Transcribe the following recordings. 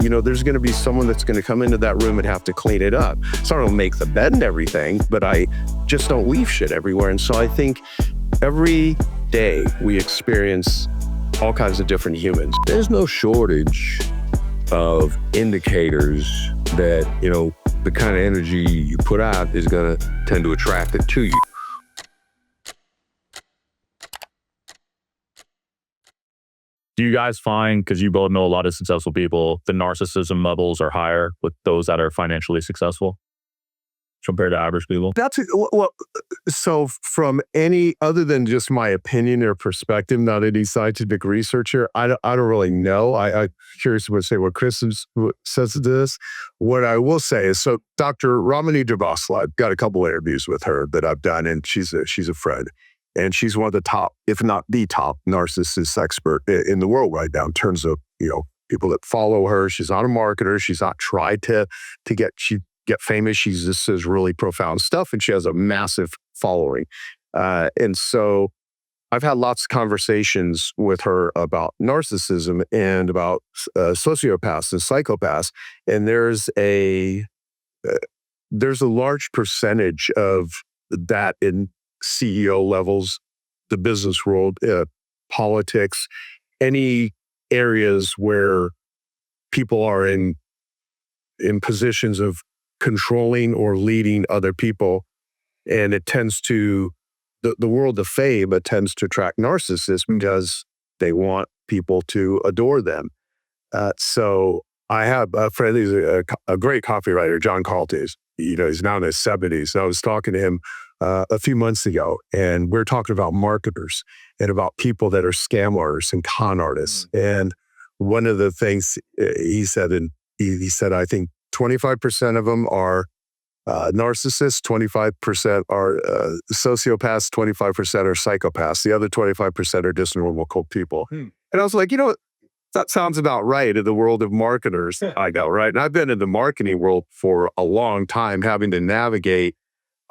there's going to be someone that's going to come into that room and have to clean it up. So I don't make the bed and everything, but I just don't leave shit everywhere. And so I think every day we experience all kinds of different humans. There's no shortage of indicators that, the kind of energy you put out is going to tend to attract it to you. Do you guys find, because you both know a lot of successful people, the narcissism levels are higher with those that are financially successful compared to average people? So from any other than just my opinion or perspective, not any scientific researcher, I don't really know. I'm curious to say what Chris says to this. What I will say is, so Dr. Ramani Javasla, I've got a couple of interviews with her that I've done, and she's a friend. And she's one of the top, if not the top, narcissist expert in the world right now in terms of, people that follow her. She's not a marketer. She's not tried to get famous. She just says really profound stuff, and she has a massive following. And so I've had lots of conversations with her about narcissism and about sociopaths and psychopaths. And there's a large percentage of that in CEO levels, the business world, politics, any areas where people are in positions of controlling or leading other people. And it tends to, the world of fame, it tends to attract narcissists because they want people to adore them. So I have a friend, he's a great copywriter, John Caltes. He's now in his 70s. I was talking to him a few months ago, and we're talking about marketers and about people that are scam artists and con artists. And one of the things he said, I think 25% of them are narcissists, 25% are sociopaths, 25% are psychopaths. The other 25% are just normal cold people. And I was like, that sounds about right in the world of marketers. I know, right? And I've been in the marketing world for a long time, having to navigate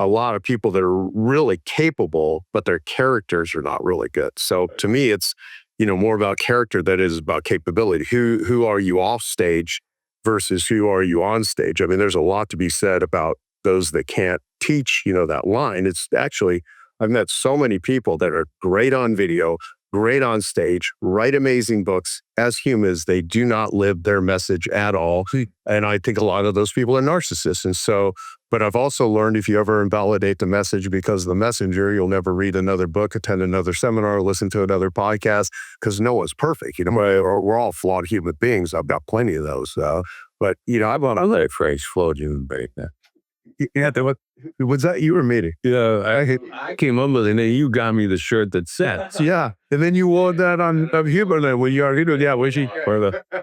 a lot of people that are really capable, but their characters are not really good. So to me, it's, more about character than it is about capability. Who are you off stage versus who are you on stage? I mean, there's a lot to be said about those that can't teach, that line. It's actually, I've met so many people that are great on video, great on stage, write amazing books. As humans, they do not live their message at all. And I think a lot of those people are narcissists. And so, but I've also learned if you ever invalidate the message because of the messenger, you'll never read another book, attend another seminar, listen to another podcast, because no one's perfect. We're all flawed human beings. I've got plenty of those. But, I like a phrase, flawed human being. Yeah, was that you or me? Yeah, I came up with it, and then you got me the shirt that said. Yeah, and then you wore that on Huberman when you are,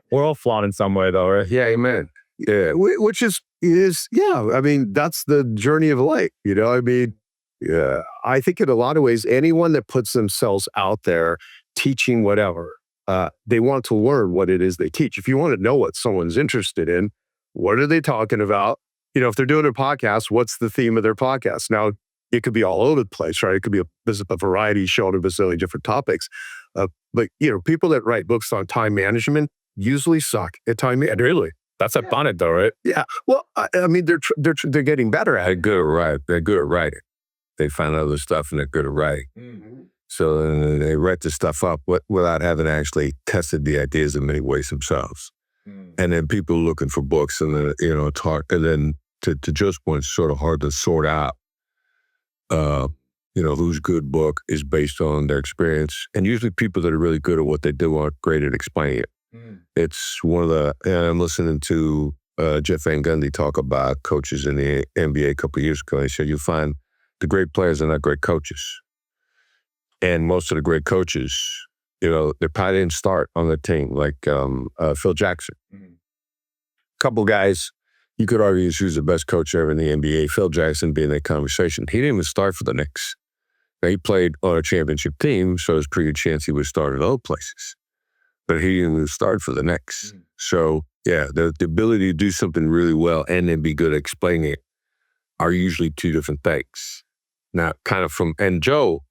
We're all flawed in some way, though, right? Yeah, amen. Yeah, which is I mean, that's the journey of life. I think in a lot of ways, anyone that puts themselves out there teaching whatever, they want to learn what it is they teach. If you want to know what someone's interested in, what are they talking about? If they're doing a podcast, what's the theme of their podcast? Now, it could be all over the place, right? It could be a variety show on a bazillion different topics. But, people that write books on time management usually suck at time management. Really? That's on it, though, right? Yeah. Well, I mean, they're getting better at it. They're good at writing. They find other stuff and they're good at writing. Mm-hmm. So they write the stuff up without having actually tested the ideas in many ways themselves. And then people looking for books, and then it's hard. And then to Joe's point, it's sort of hard to sort out. Whose good book is based on their experience, and usually people that are really good at what they do are great at explaining it. It's one of the. And I'm listening to Jeff Van Gundy talk about coaches in the NBA a couple of years ago. He said you find the great players are not great coaches, and most of the great coaches, they probably didn't start on the team, like Phil Jackson. A couple guys, you could argue who's the best coach ever in the NBA. Phil Jackson being in that conversation. He didn't even start for the Knicks. Now, he played on a championship team, so there's a pretty good chance he would start at other places. But he didn't even start for the Knicks. So, yeah, the ability to do something really well and then be good at explaining it are usually two different things. Now, and Joe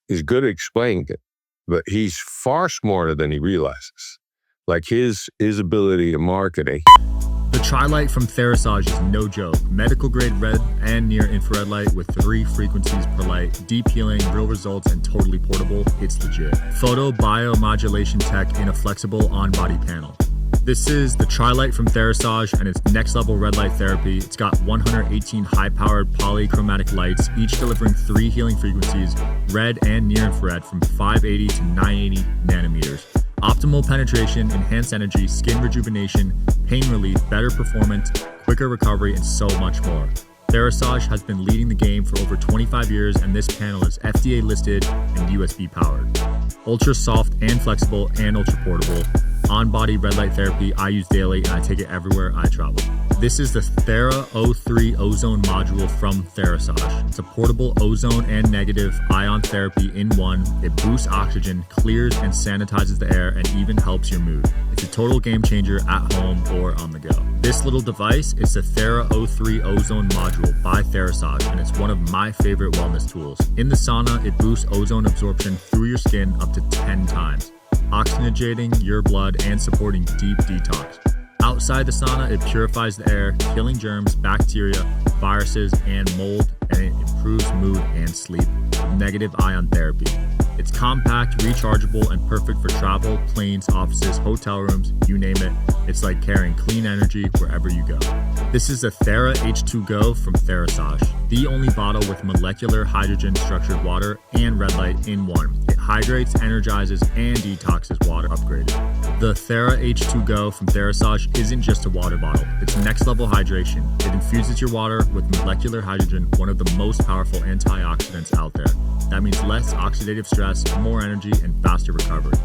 is good at explaining it, but he's far smarter than he realizes. Like his ability to marketing. The Tri-Light from Therasage is no joke. Medical grade red and near infrared light with 3 frequencies per light, deep healing, real results, and totally portable. It's legit. Photo biomodulation tech in a flexible on-body panel. This is the Tri-Light from Therasage and it's next level red light therapy. It's got 118 high-powered polychromatic lights, each delivering 3 healing frequencies, red and near infrared from 580 to 980 nanometers. Optimal penetration, enhanced energy, skin rejuvenation, pain relief, better performance, quicker recovery, and so much more. Therasage has been leading the game for over 25 years, and this panel is FDA listed and USB powered. Ultra soft and flexible and ultra portable. On-body red light therapy I use daily, and I take it everywhere I travel. This is the Thera O3 ozone module from Therasage. It's a portable ozone and negative ion therapy in one. It boosts oxygen, clears and sanitizes the air, and even helps your mood. It's a total game changer at home or on the go. This little device is the Thera O3 ozone module by Therasage, and it's one of my favorite wellness tools. In the sauna, it boosts ozone absorption through your skin up to 10 times, oxygenating your blood and supporting deep detox. Outside the sauna, it purifies the air, killing germs, bacteria, viruses, and mold, and it improves mood and sleep with negative ion therapy. It's compact, rechargeable, and perfect for travel, planes, offices, hotel rooms, you name it. It's like carrying clean energy wherever you go. This is the Thera H2 Go from Therasage, the only bottle with molecular hydrogen structured water and red light in one. It hydrates, energizes, and detoxes water upgraded. The Thera H2 Go from Therasage isn't just a water bottle. It's next level hydration. It infuses your water with molecular hydrogen, one of the most powerful antioxidants out there. That means less oxidative stress, more energy, and faster recovery.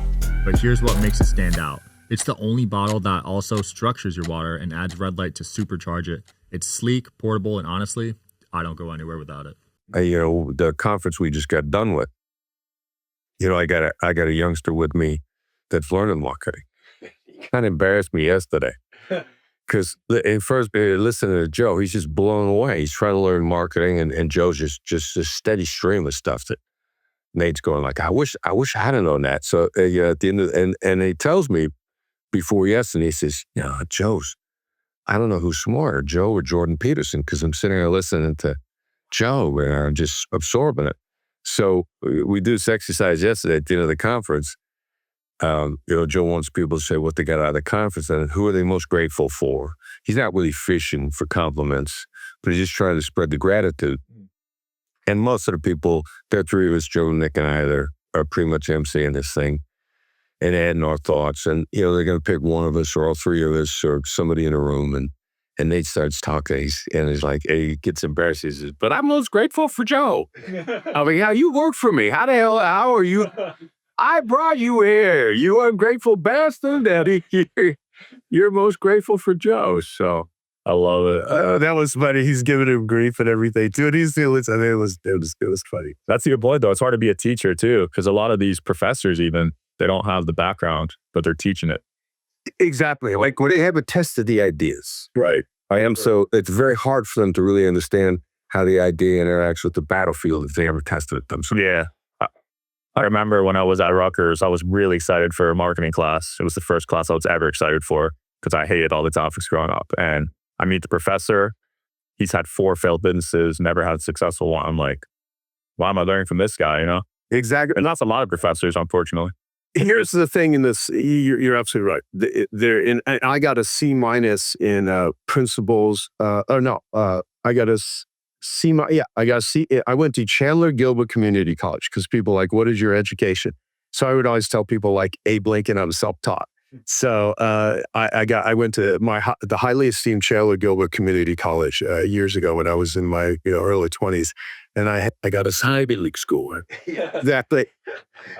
But here's what makes it stand out. It's the only bottle that also structures your water and adds red light to supercharge it. It's sleek, portable, and honestly, I don't go anywhere without it. The conference we just got done with, I got a youngster with me that's learning marketing. He kind of embarrassed me yesterday because at first listening to Joe, he's just blown away. He's trying to learn marketing, and Joe's just a steady stream of stuff that Nate's going like, I wish I had known that. So at the end of, and he tells me before yesterday, he says, Joe's, I don't know who's smarter, Joe or Jordan Peterson, because I'm sitting there listening to Joe and I'm just absorbing it. So we do this exercise yesterday at the end of the conference. Joe wants people to say what they got out of the conference and who are they most grateful for. He's not really fishing for compliments, but he's just trying to spread the gratitude. And most of the people, there are 3 of us, Joe, Nick, and I, are pretty much emceeing this thing and adding our thoughts. And, they're going to pick one of us or all 3 of us or somebody in a room. And Nate starts talking and he's like, he gets embarrassed. He says, but I'm most grateful for Joe. I'm like, how you work for me? How are you? I brought you here. You ungrateful bastard. And you're most grateful for Joe. So I love it. That was funny. He's giving him grief and everything too. And it was funny. That's your point, though. It's hard to be a teacher too, because a lot of these professors even, they don't have the background, but they're teaching it. Exactly. Like when they haven't tested the ideas. Right. So it's very hard for them to really understand how the idea interacts with the battlefield if they ever tested it themselves. Yeah. I remember when I was at Rutgers, I was really excited for a marketing class. It was the first class I was ever excited for because I hated all the topics growing up. And I meet the professor. He's had 4 failed businesses, never had a successful one. I'm like, why am I learning from this guy, Exactly. And that's a lot of professors, unfortunately. Here's the thing in this, you're absolutely right. I got a C- in principles. I got a C. I got a C. I went to Chandler Gilbert Community College because people are like, what is your education? So I would always tell people like Abe Lincoln, I'm self-taught. So I went to the highly esteemed Chandler Gilbert Community College years ago when I was in my early 20s, and I got a Ivy League school. Exactly.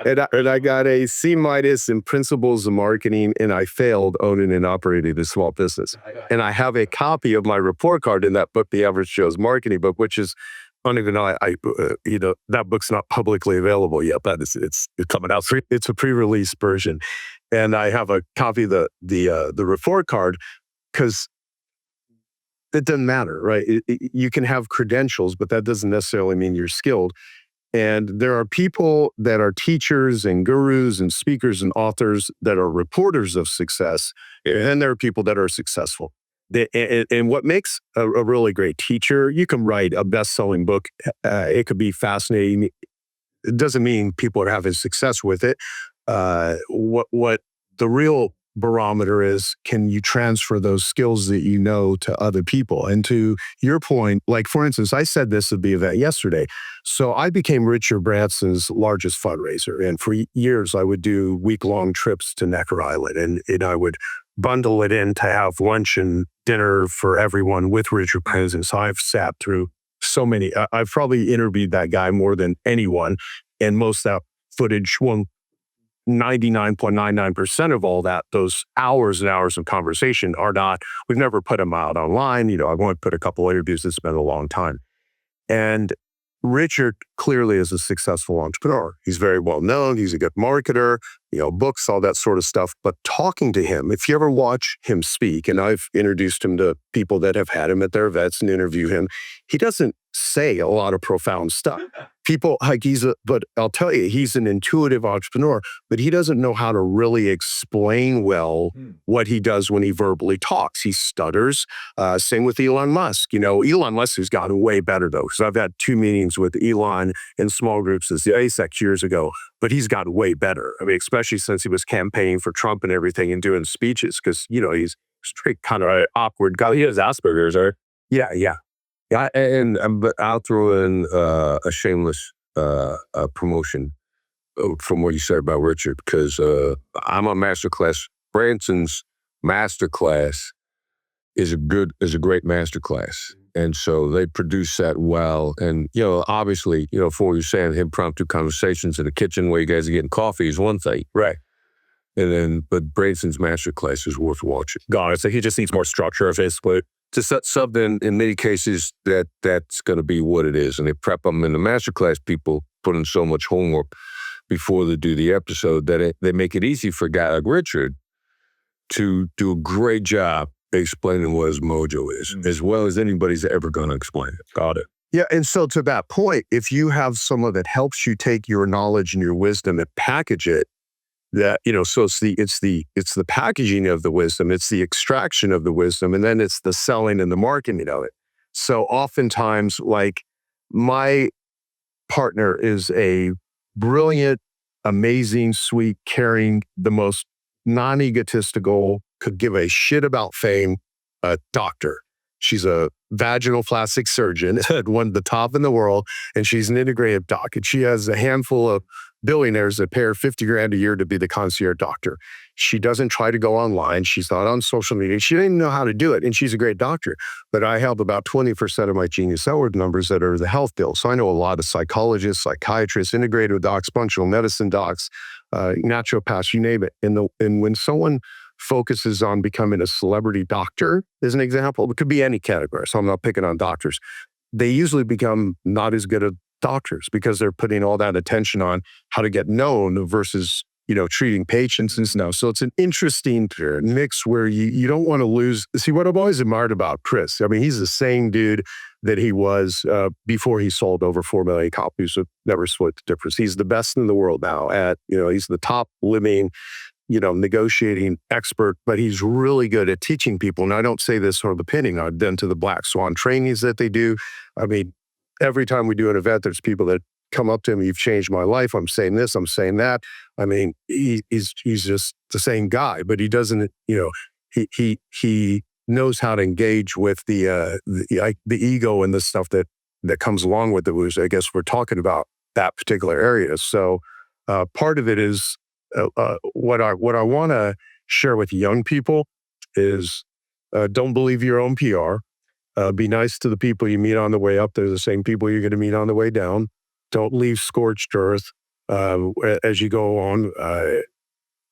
And I got a C- in principles of marketing, and I failed owning and operating a small business. And I have a copy of my report card in that book, The Average Joe's Marketing Book, which is, I don't even know, that book's not publicly available yet, but it's coming out. It's a pre-release version. And I have a copy of the report card because it doesn't matter, right? You can have credentials, but that doesn't necessarily mean you're skilled. And there are people that are teachers and gurus and speakers and authors that are reporters of success. And there are people that are successful. And what makes a really great teacher, you can write a best-selling book. It could be fascinating. It doesn't mean people are having success with it. What the real barometer is, can you transfer those skills that you know to other people? And to your point, like for instance, I said this at the event yesterday. So I became Richard Branson's largest fundraiser. And for years, I would do week-long trips to Necker Island. And I would bundle it in to have lunch and dinner for everyone with Richard Branson. So I've sat through so many. I've probably interviewed that guy more than anyone. And most of that footage, 99.99% of all that, those hours and hours of conversation are not, we've never put them out online. I've only put a couple interviews. It's been a long time. And Richard clearly is a successful entrepreneur. He's very well known. He's a good marketer, books, all that sort of stuff. But talking to him, if you ever watch him speak, and I've introduced him to people that have had him at their events and interview him, he doesn't say a lot of profound stuff. People like but I'll tell you, he's an intuitive entrepreneur, but he doesn't know how to really explain well what he does when he verbally talks. He stutters. Same with Elon Musk. Elon Musk has gotten way better though, because I've had 2 meetings with Elon in small groups as the DSH years ago, but he's gotten way better. I mean, especially since he was campaigning for Trump and everything and doing speeches, because, he's straight kind of awkward guy. He has Asperger's, right? Yeah. Yeah, but I'll throw in a shameless promotion from what you said about Richard, because I'm on masterclass. Branson's masterclass is a great masterclass, and so they produce that well. And obviously, for what you're saying, impromptu conversations in the kitchen where you guys are getting coffee is one thing, Right. But Branson's masterclass is worth watching. So he just needs more structure of his split. To set something, in many cases, that's going to be what it is. And they prep them in the masterclass. People put in so much homework before they do the episode that they make it easy for a guy like Richard to do a great job explaining what his mojo is, as well as anybody's ever going to explain it. Got it. Yeah, and so to that point, if you have someone that helps you take your knowledge and your wisdom and package it, that, so it's the packaging of the wisdom, it's the extraction of the wisdom, and then it's the selling and the marketing of it. So oftentimes, like, my partner is a brilliant, amazing, sweet, caring, the most non-egotistical, could give a shit about fame, doctor. She's a vaginal plastic surgeon at one of the top in the world, and she's an integrative doc. And she has a handful of billionaires that pay her $50,000 a year to be the concierge doctor. She doesn't try to go online. She's not on social media. She didn't know how to do it, and she's a great doctor. But I help about 20% of my Genius Award numbers that are the health field. So I know a lot of psychologists, psychiatrists, integrative docs, functional medicine docs, naturopaths, you name it. And when someone focuses on becoming a celebrity doctor, as an example, it could be any category, so I'm not picking on doctors, they usually become not as good at doctors because they're putting all that attention on how to get known versus, treating patients and stuff. So it's an interesting mix where you don't want to lose. See, what I've always admired about Chris, I mean, he's the same dude that he was before he sold over 4 million copies of Never Split the Difference. He's the best in the world now at, he's the top living, negotiating expert, but he's really good at teaching people. And I don't say this sort of opinion. I've done to the Black Swan trainings that they do. I mean, every time we do an event, there's people that come up to him, you've changed my life. I'm saying this, I'm saying that. I mean, he's just the same guy, but he doesn't, he knows how to engage with the ego and the stuff that comes along with it, which I guess we're talking about that particular area. So part of it is what I want to share with young people is don't believe your own PR. Be nice to the people you meet on the way up. They're the same people you're going to meet on the way down. Don't leave scorched earth as you go on.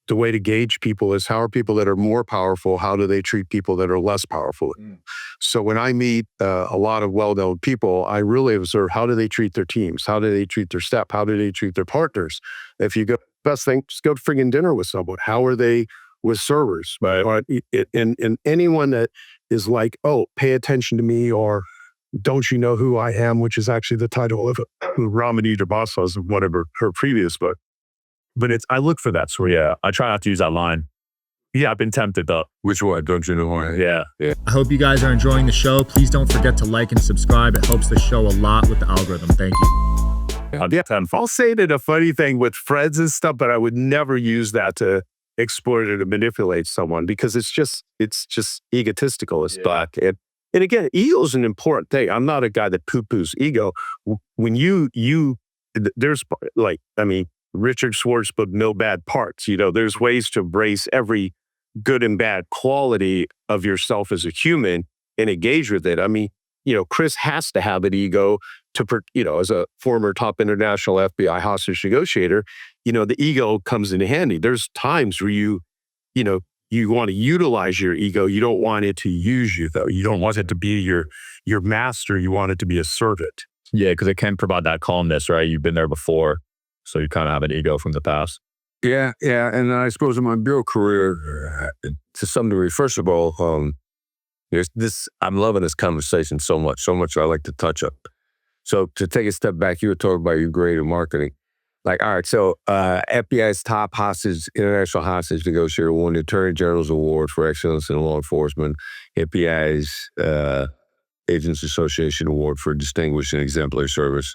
The way to gauge people is how are people that are more powerful, how do they treat people that are less powerful? So when I meet a lot of well-known people, I really observe how do they treat their teams? How do they treat their staff? How do they treat their partners? If you go, best thing, just go to friggin' dinner with someone. How are they with servers? Right. And anyone that is like, oh, pay attention to me, or Don't You Know Who I Am, which is actually the title of Ramani Dabas's one of her previous book. But I look for that sort of. Yeah, I try not to use that line. Yeah, I've been tempted though. Which one? Don't you know who I am? Yeah. I hope you guys are enjoying the show. Please don't forget to like and subscribe. It helps the show a lot with the algorithm. Thank you. Yeah, I'll say that a funny thing with friends and stuff, but I would never use that to exploit or to manipulate someone because it's just egotistical as fuck. And again, ego is an important thing. I'm not a guy that poo-poos ego. When there's like, I mean, Richard Schwartz book, No Bad Parts. There's ways to embrace every good and bad quality of yourself as a human and engage with it. I mean, Chris has to have an ego to, as a former top international FBI hostage negotiator, the ego comes in handy. There's times where you want to utilize your ego. You don't want it to use you, though. You don't want it to be your master. You want it to be a servant. Yeah, because it can provide that calmness, right? You've been there before, so you kind of have an ego from the past. Yeah. And I suppose in my bureau career, to some degree, first of all, I'm loving this conversation so much I like to touch up. So to take a step back, you were talking about your grade in marketing. Like, all right, so FBI's top international hostage negotiator won the Attorney General's Award for Excellence in Law Enforcement, FBI's Agents Association Award for Distinguished and Exemplary Service.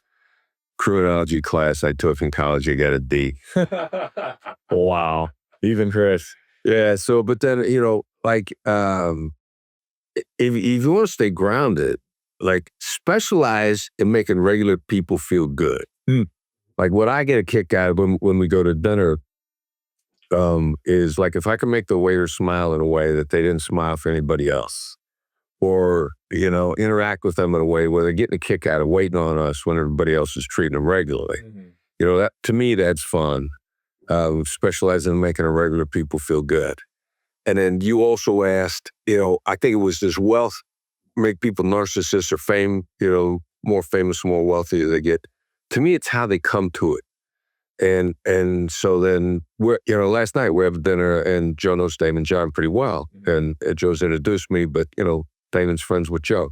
Criminology class I took in college, I got a D. Wow. Even Chris. Yeah, so, but then, if you want to stay grounded, like specialize in making regular people feel good. Like what I get a kick out of when we go to dinner is like if I can make the waiter smile in a way that they didn't smile for anybody else, or, interact with them in a way where they're getting a kick out of waiting on us when everybody else is treating them regularly. Mm-hmm. That to me, that's fun. Specializing in making regular people feel good. And then you also asked, I think it was this wealth, make people narcissists or fame, more famous, more wealthy they get. To me, it's how they come to it. And so then last night we're having dinner and Joe knows Damon John pretty well. And Joe's introduced me, but Damon's friends with Joe.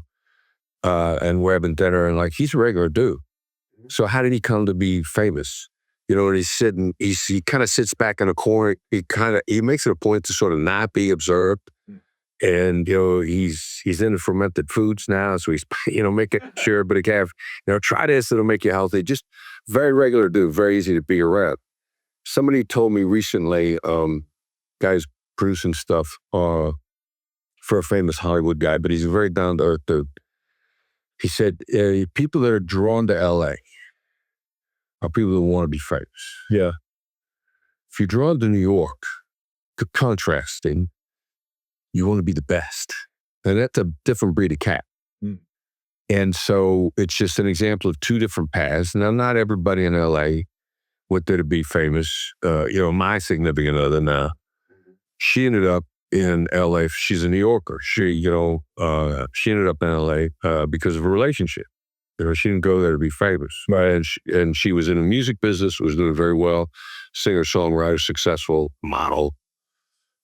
And we're having dinner and he's a regular dude. So how did he come to be famous? And he's sitting, he kind of sits back in a corner. He makes it a point to sort of not be observed. And, he's into fermented foods now. So he's, making sure, but he can have, try this, it'll make you healthy. Just very regular dude, very easy to be around. Somebody told me recently, guys producing stuff for a famous Hollywood guy, but he's a very down-to-earth dude. He said, people that are drawn to LA are people that want to be famous. Yeah. If you're drawn to New York, contrasting, you want to be the best. And that's a different breed of cat. And so it's just an example of two different paths. Now, not everybody in LA went there to be famous. My significant other now, she ended up in LA. She's a New Yorker. She ended up in LA because of a relationship. She didn't go there to be famous. Right. And she was in the music business, was doing very well, singer, songwriter, successful model.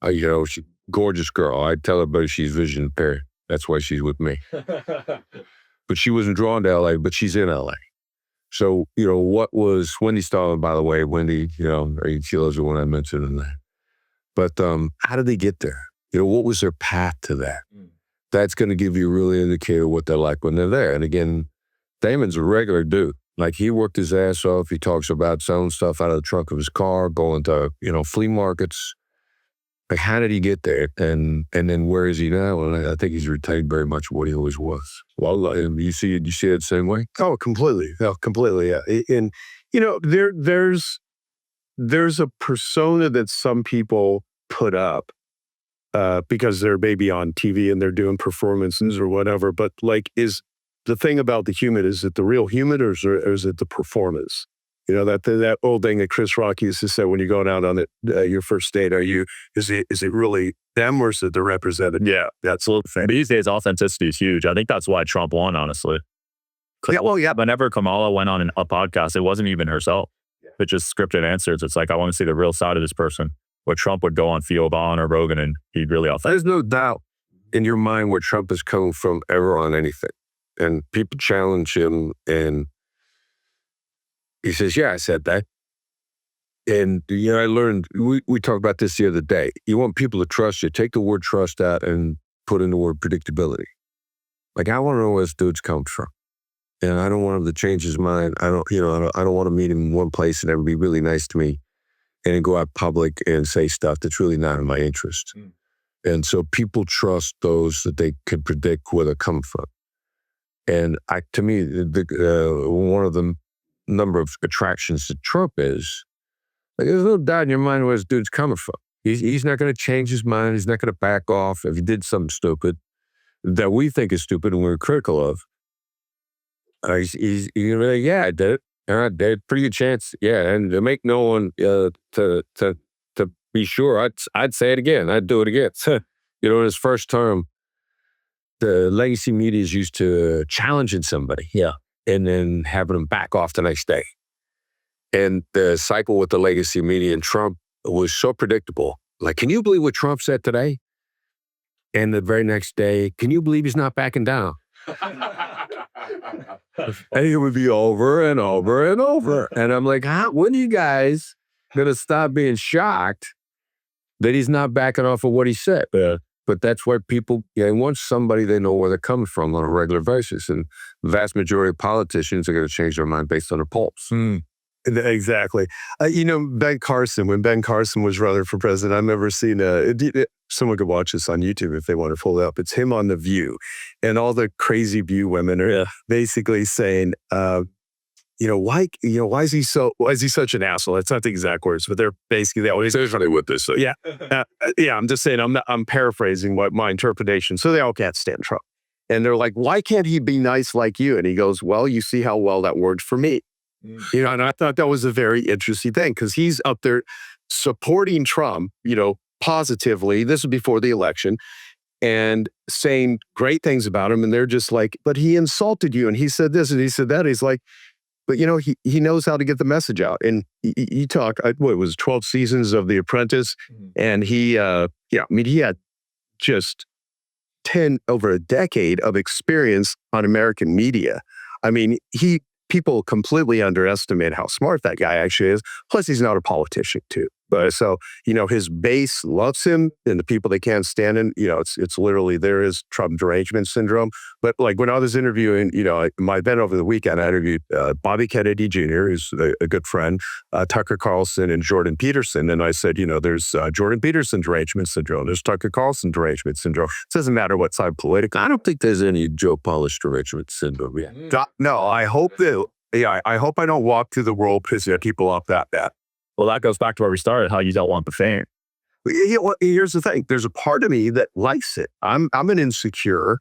She gorgeous girl. I tell everybody she's vision impaired. That's why she's with me. But she wasn't drawn to LA, but she's in LA. So, what was Wendy Stalin, by the way, Wendy, she was the one I mentioned in that. But how did they get there? What was their path to that? That's going to give you a really indicator what they're like when they're there. And again, Damon's a regular dude. Like he worked his ass off. He talks about selling stuff out of the trunk of his car, going to, flea markets. Like, how did he get there? And then where is he now? And I think he's retained very much what he always was. Well, you see it the same way? Oh, completely. Oh, completely. Yeah. And, there's a persona that some people put up because they're maybe on TV and they're doing performances or whatever. But is the thing about the human, is it the real human or is it the performance? That old thing that Chris Rock used to say when you're going out on your first date, is it really them or is it the representative? Yeah, that's a little thing. These days, authenticity is huge. I think that's why Trump won, honestly. Yeah. Whenever Kamala went on a podcast, it wasn't even herself. It just scripted answers. It's like, I want to see the real side of this person. Where Trump would go on Theo Vaughn or Rogan and he'd really authentic. There's no doubt in your mind where Trump is coming from ever on anything. and people challenge him, and he says, yeah, I said that. And, I learned, we talked about this the other day. You want people to trust you. Take the word trust out and put in the word predictability. Like, I want to know where this dude's come from. And I don't want him to change his mind. I don't want to meet him in one place and ever be really nice to me and then go out public and say stuff that's really not in my interest. And so people trust those that they can predict where they're coming from. And to me, one of the number of attractions to Trump is, like, there's no doubt in your mind where this dude's coming from. He's not going to change his mind. He's not going to back off if he did something stupid that we think is stupid and we're critical of. He's going to be like, yeah, I did it. I did it. Pretty good chance. Yeah, and to make no one to be sure, I'd say it again. I'd do it again. In his first term, the legacy media is used to challenging somebody. Yeah. And then having them back off the next day. And the cycle with the legacy media and Trump was so predictable. Like, can you believe what Trump said today? And the very next day, can you believe he's not backing down? And it would be over and over and over. And I'm like, when are you guys going to stop being shocked that he's not backing off of what he said? But that's why people, want somebody they know where they're coming from on a regular basis. And the vast majority of politicians are going to change their mind based on their pulse. Exactly. Ben Carson, when Ben Carson was running for president, I've never seen someone could watch this on YouTube if they want to pull it up. It's him on The View, and all the crazy View women are basically saying, why is he such an asshole? That's not the exact words, but they're basically, they always There's funny with this. So. Yeah. I'm just saying, I'm paraphrasing what my interpretation. So they all can't stand Trump. And they're like, why can't he be nice like you? And he goes, well, you see how well that worked for me. And I thought that was a very interesting thing, because he's up there supporting Trump, positively. This was before the election, and saying great things about him. And they're just like, but he insulted you, and he said this and he said that. He's like, but he knows how to get the message out. And he talked, what it was 12 seasons of The Apprentice. And he had just over a decade of experience on American media. I mean, people completely underestimate how smart that guy actually is. Plus, he's not a politician too. But so, his base loves him, and the people they can't stand him, it's literally, there is Trump derangement syndrome. But like when I was interviewing, my event over the weekend, I interviewed Bobby Kennedy Jr., who's a good friend, Tucker Carlson, and Jordan Peterson. And I said, there's Jordan Peterson derangement syndrome. There's Tucker Carlson derangement syndrome. It doesn't matter what side political. I don't think there's any Joe Polish derangement syndrome yet. No, I hope that. Yeah, I hope I don't walk through the world pissing people off that bad. Well, that goes back to where we started, how you don't want the fame. Here's the thing. There's a part of me that likes it. I'm an insecure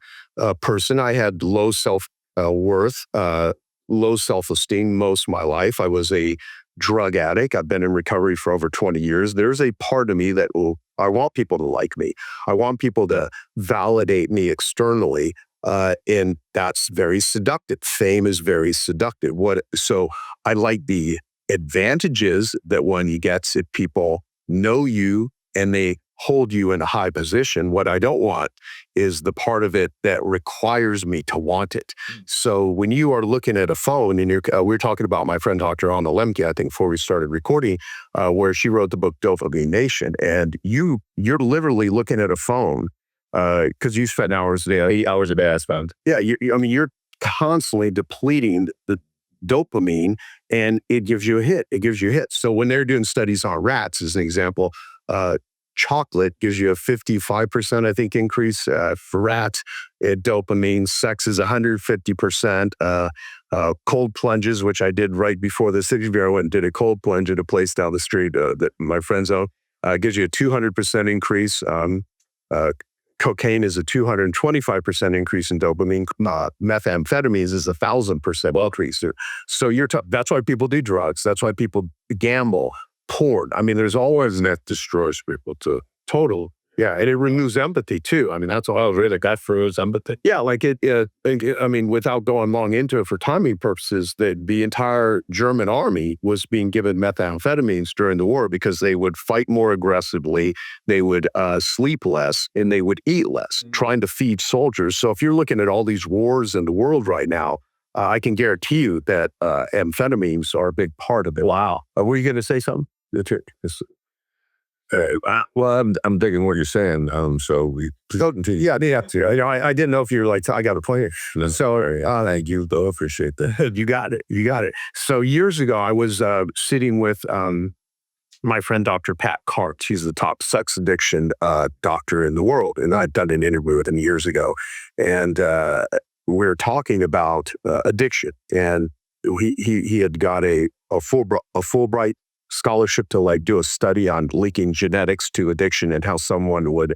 person. I had low self-worth, low self-esteem most of my life. I was a drug addict. I've been in recovery for over 20 years. There's a part of me that I want people to like me. I want people to validate me externally. And that's very seductive. Fame is very seductive. So I like the advantages that one gets if people know you and they hold you in a high position. What I don't want is the part of it that requires me to want it. So when you are looking at a phone and we were talking about my friend Dr. Anna Lemke, I think before we started recording, where she wrote the book Dopamine Nation, and you're literally looking at a phone because you spend hours a day. 8 hours a day I spend. Yeah, you're constantly depleting the dopamine, and it gives you a hit. It gives you hits. So when they're doing studies on rats, as an example, chocolate gives you a 55%, I think, increase for rats. Dopamine, sex is 150%. Cold plunges, which I did right before this interview, I went and did a cold plunge at a place down the street that my friends own. Gives you a 200% increase. Cocaine is a 225% increase in dopamine. Methamphetamines is 1,000% increase. So that's why people do drugs. That's why people gamble, porn. I mean, there's always that destroys people too. total. Yeah, and it removes empathy too. I mean, that's all. Oh, really? That proves empathy? Yeah, like I mean, without going long into it for timing purposes, the entire German army was being given methamphetamines during the war because they would fight more aggressively, they would sleep less, and they would eat less, trying to feed soldiers. So if you're looking at all these wars in the world right now, I can guarantee you that amphetamines are a big part of it. Wow. Were you going to say something? Well, I'm digging what you're saying. So we go to Yeah, they have to. I didn't know if you were like, I got to play it. So, thank you, though. Appreciate that. You got it. You got it. So years ago, I was sitting with my friend, Dr. Pat Cart. He's the top sex addiction doctor in the world. And I'd done an interview with him years ago. And we were talking about addiction. And he had got a Fulbright scholarship to like do a study on linking genetics to addiction and how someone would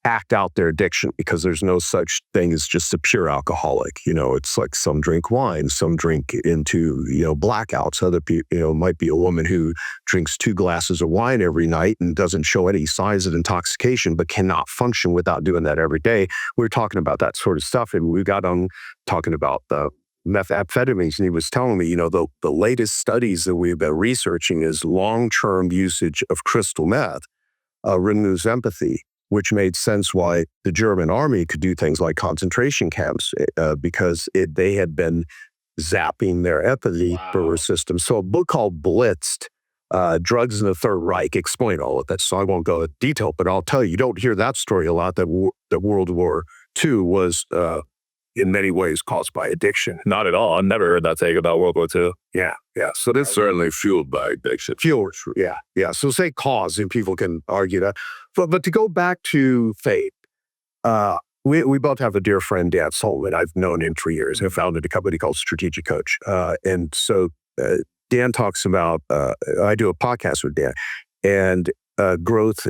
act out their addiction, because there's no such thing as just a pure alcoholic. It's like some drink wine, some drink into, blackouts. Other people, might be a woman who drinks 2 glasses of wine every night and doesn't show any signs of intoxication, but cannot function without doing that every day. We were talking about that sort of stuff, and we got on talking about the methamphetamines, and he was telling me, the latest studies that we've been researching is long-term usage of crystal meth removes empathy, which made sense why the German army could do things like concentration camps because they had been zapping their empathy system. So a book called Blitzed, Drugs in the Third Reich, explain all of that. So I won't go into detail, but I'll tell you, you don't hear that story a lot, that World War II was in many ways caused by addiction. Not at all. I never heard that take about World War II. Yeah. So this Certainly fueled by addiction. Yeah. So say cause, and people can argue that. But to go back to faith, we both have a dear friend, Dan Solomon. I've known him for years. I founded a company called Strategic Coach. And so Dan talks about, I do a podcast with Dan, and growth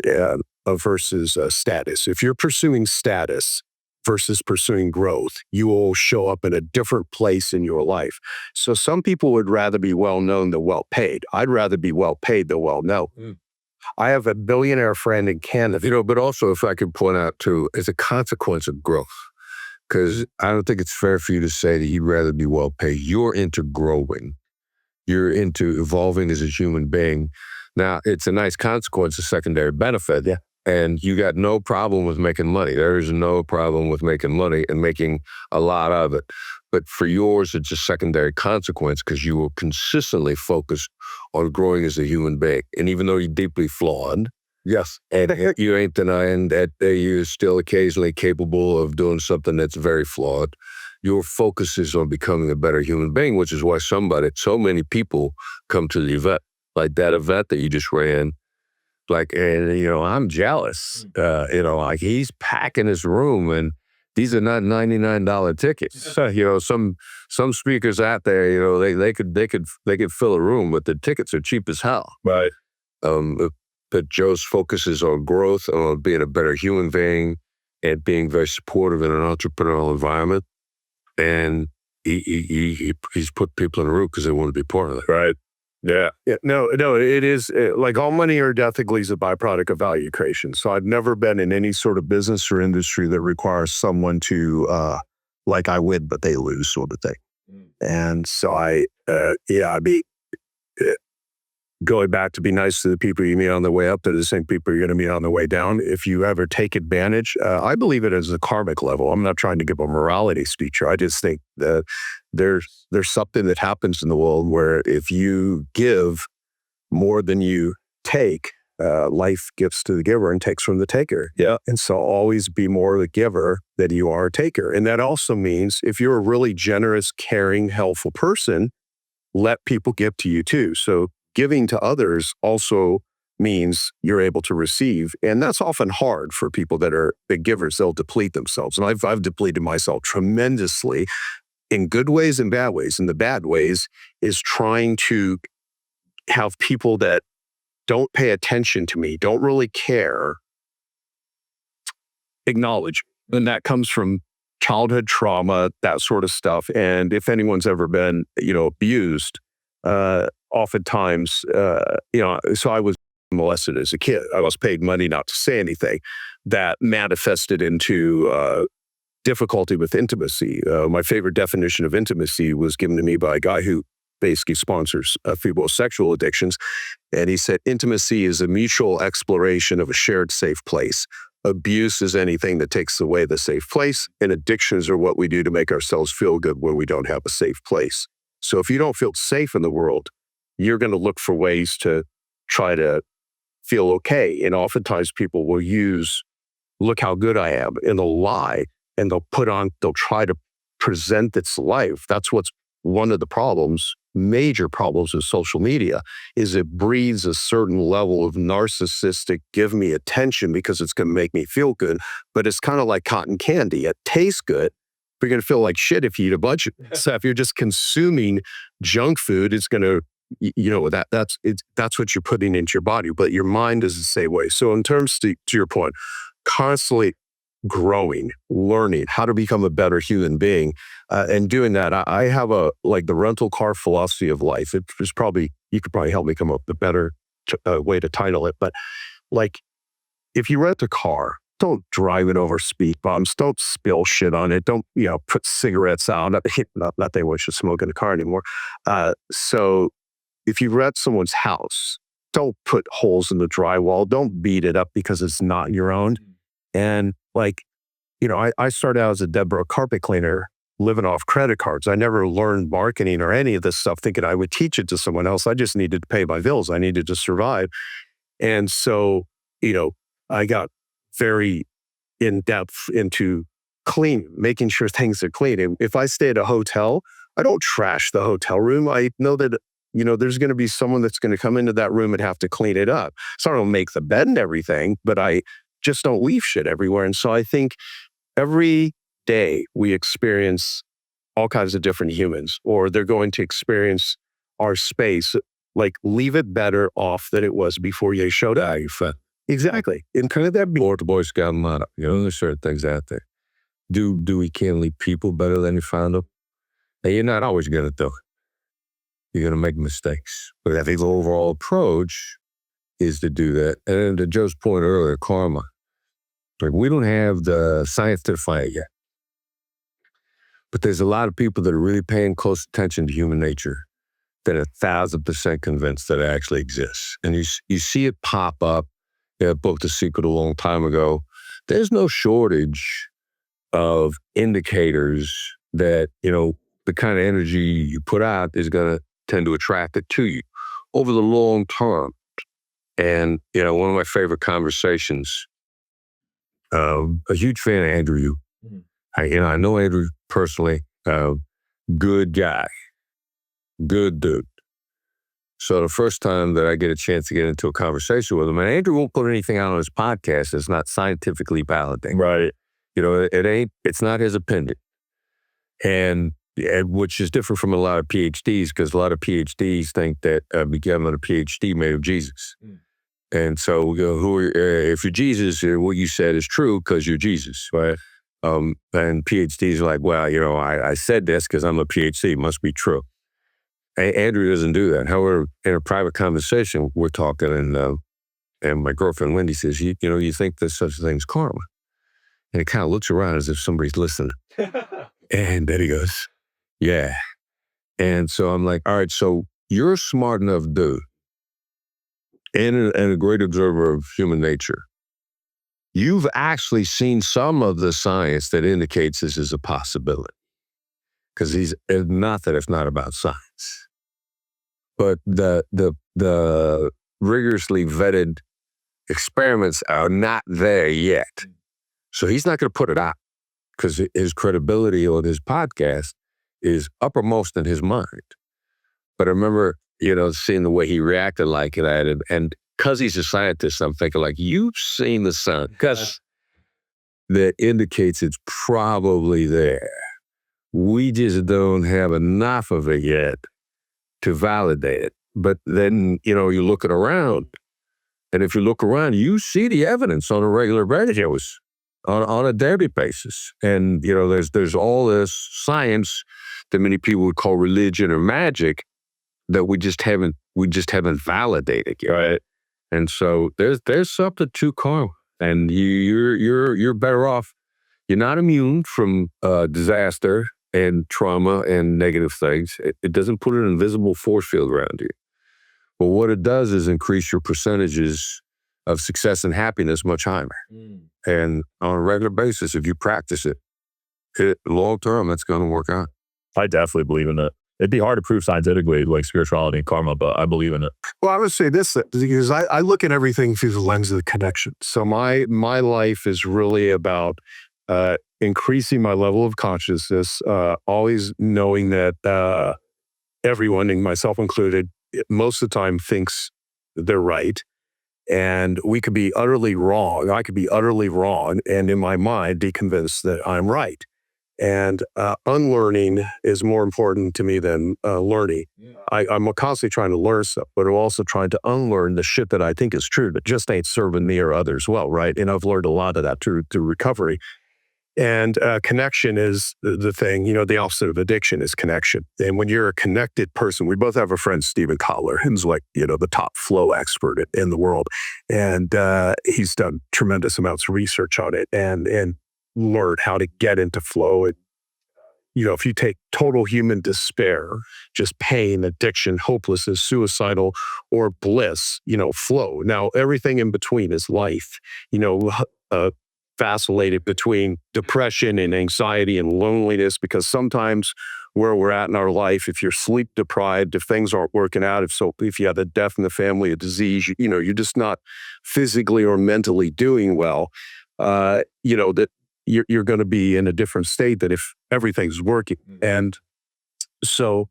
versus status. If you're pursuing status versus pursuing growth, you will show up in a different place in your life. So some people would rather be well-known than well-paid. I'd rather be well-paid than well-known. I have a billionaire friend in Canada. But also, if I could point out too, as a consequence of growth, because I don't think it's fair for you to say that you'd rather be well-paid. You're into growing. You're into evolving as a human being. Now, it's a nice consequence, a secondary benefit. Yeah. And you got no problem with making money. There is no problem with making money and making a lot of it. But for yours, it's a secondary consequence because you will consistently focus on growing as a human being. And even though you're deeply flawed, Yes. and you ain't denying that you're still occasionally capable of doing something that's very flawed, your focus is on becoming a better human being, which is why so many people come to the event. Like that event that you just ran. And I'm jealous. Like he's packing his room, and these are not $99 tickets. Some speakers out there, they could fill a room, but the tickets are cheap as hell. Right. But Joe's focus is on growth, on being a better human being, and being very supportive in an entrepreneurial environment. And he's put people in the room because they want to be part of it. Right. Yeah. No, it is like all money earned ethically is a byproduct of value creation. So I've never been in any sort of business or industry that requires someone to, I win, but they lose sort of thing. And so going back to be nice to the people you meet on the way up, to the same people you're going to meet on the way down. If you ever take advantage, I believe it as a karmic level. I'm not trying to give a morality speech here. I just think that there's something that happens in the world where if you give more than you take, life gives to the giver and takes from the taker. Yeah. And so always be more the giver than you are a taker. And that also means if you're a really generous, caring, helpful person, let people give to you too. So giving to others also means you're able to receive. And that's often hard for people that are big givers. They'll deplete themselves. And I've depleted myself tremendously in good ways and bad ways. And the bad ways is trying to have people that don't pay attention to me, don't really care, acknowledge. And that comes from childhood trauma, that sort of stuff. And if anyone's ever been, abused, oftentimes, so I was molested as a kid. I was paid money not to say anything. That manifested into difficulty with intimacy. My favorite definition of intimacy was given to me by a guy who basically sponsors people with sexual addictions. And he said, intimacy is a mutual exploration of a shared safe place. Abuse is anything that takes away the safe place, and addictions are what we do to make ourselves feel good when we don't have a safe place. So if you don't feel safe in the world, you're going to look for ways to try to feel okay. And oftentimes people will use, look how good I am, and they'll lie, and they'll try to present its life. That's what's one of the problems, major problems with social media, is it breeds a certain level of narcissistic, give me attention because it's going to make me feel good. But it's kind of like cotton candy. It tastes good, but you're going to feel like shit if you eat a bunch of it. So if you're just consuming junk food, it's going to, that's what you're putting into your body, but your mind is the same way. So in terms to your point, constantly growing, learning how to become a better human being, and doing that. I have the rental car philosophy of life. It was you could probably help me come up with a better way to title it. But like, if you rent a car, don't drive it over speed bumps. Don't spill shit on it. Don't, put cigarettes out. Not that one should smoke in a car anymore. So if you rent someone's house, don't put holes in the drywall. Don't beat it up because it's not your own. And I started out as a Deborah carpet cleaner, living off credit cards. I never learned marketing or any of this stuff thinking I would teach it to someone else. I just needed to pay my bills. I needed to survive. And so, I got very in depth into cleaning, making sure things are clean. And if I stay at a hotel, I don't trash the hotel room. I know that, there's going to be someone that's going to come into that room and have to clean it up. So I don't make the bed and everything, but I just don't leave shit everywhere. And so I think every day we experience all kinds of different humans, or they're going to experience our space. Like, leave it better off than it was before you showed up. Exactly. And kind of that Or the Boy Scout motto. There's certain things out there. Do we can't leave people better than you found them? And you're not always going to do it. You're going to make mistakes. But I think the overall approach is to do that. And to Joe's point earlier, karma. Like, we don't have the science to define it yet. But there's a lot of people that are really paying close attention to human nature that are 1,000% convinced that it actually exists. And you see it pop up. I booked The Secret a long time ago. There's no shortage of indicators that, the kind of energy you put out is going to tend to attract it to you over the long term. And, one of my favorite conversations, a huge fan of Andrew. I know Andrew personally, good guy, good dude. So the first time that I get a chance to get into a conversation with him, and Andrew won't put anything out on his podcast that's not scientifically validated. Right. It's not his opinion. And which is different from a lot of PhDs, because a lot of PhDs think that becoming a PhD made of Jesus. And so we go, if you're Jesus, what you said is true because you're Jesus, right? And PhDs are like, well, I said this because I'm a PhD, it must be true. Andrew doesn't do that. However, in a private conversation, we're talking, and my girlfriend Wendy says, you think there's such a thing as karma? And he kind of looks around as if somebody's listening. And then he goes, yeah. And so I'm like, all right, so you're a smart enough dude and a great observer of human nature. You've actually seen some of the science that indicates this is a possibility. Because it's not that it's not about science. But the rigorously vetted experiments are not there yet. So he's not going to put it out because his credibility on his podcast is uppermost in his mind. But I remember, seeing the way he reacted like that. And because he's a scientist, I'm thinking like, you've seen the sun. Because that indicates it's probably there. We just don't have enough of it yet to validate it. But then, you're looking around. And if you look around, you see the evidence on a regular basis, on a daily basis. And, there's all this science that many people would call religion or magic that we just haven't validated yet. Right. And so there's something to karma, and you're better off. You're not immune from disaster and trauma and negative things. It doesn't put an invisible force field around you. But what it does is increase your percentages of success and happiness much higher. And on a regular basis, if you practice it long term, it's going to work out. I definitely believe in it. It'd be hard to prove scientifically, like spirituality and karma, but I believe in it. Well, I would say this, because I look at everything through the lens of the connection. So my life is really about increasing my level of consciousness, always knowing that everyone, and myself included, most of the time thinks they're right. And we could be utterly wrong. I could be utterly wrong, and in my mind, be convinced that I'm right. And unlearning is more important to me than learning. I'm constantly trying to learn stuff, but I'm also trying to unlearn the shit that I think is true that just ain't serving me or others well, right? And I've learned a lot of that through recovery. And connection is the thing, the opposite of addiction is connection. And when you're a connected person, we both have a friend, Stephen Kotler, who's like, the top flow expert in the world. And he's done tremendous amounts of research on it and learned how to get into flow. And, if you take total human despair, just pain, addiction, hopelessness, suicidal, or bliss, flow. Now, everything in between is life, vacillated between depression and anxiety and loneliness, because sometimes where we're at in our life, if you're sleep deprived, if things aren't working out, if you have a death in the family, a disease, you're just not physically or mentally doing well, that you're going to be in a different state than if everything's working. And so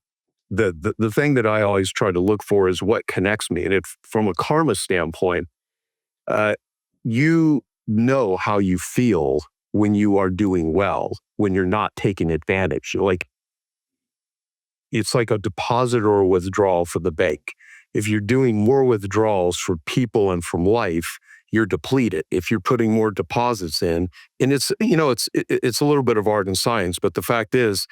the thing that I always try to look for is what connects me. And from a karma standpoint, you know how you feel when you are doing well, when you're not taking advantage. It's like a deposit or a withdrawal for the bank. If you're doing more withdrawals for people and from life, you're depleted. If you're putting more deposits in, and it's a little bit of art and science, but the fact is,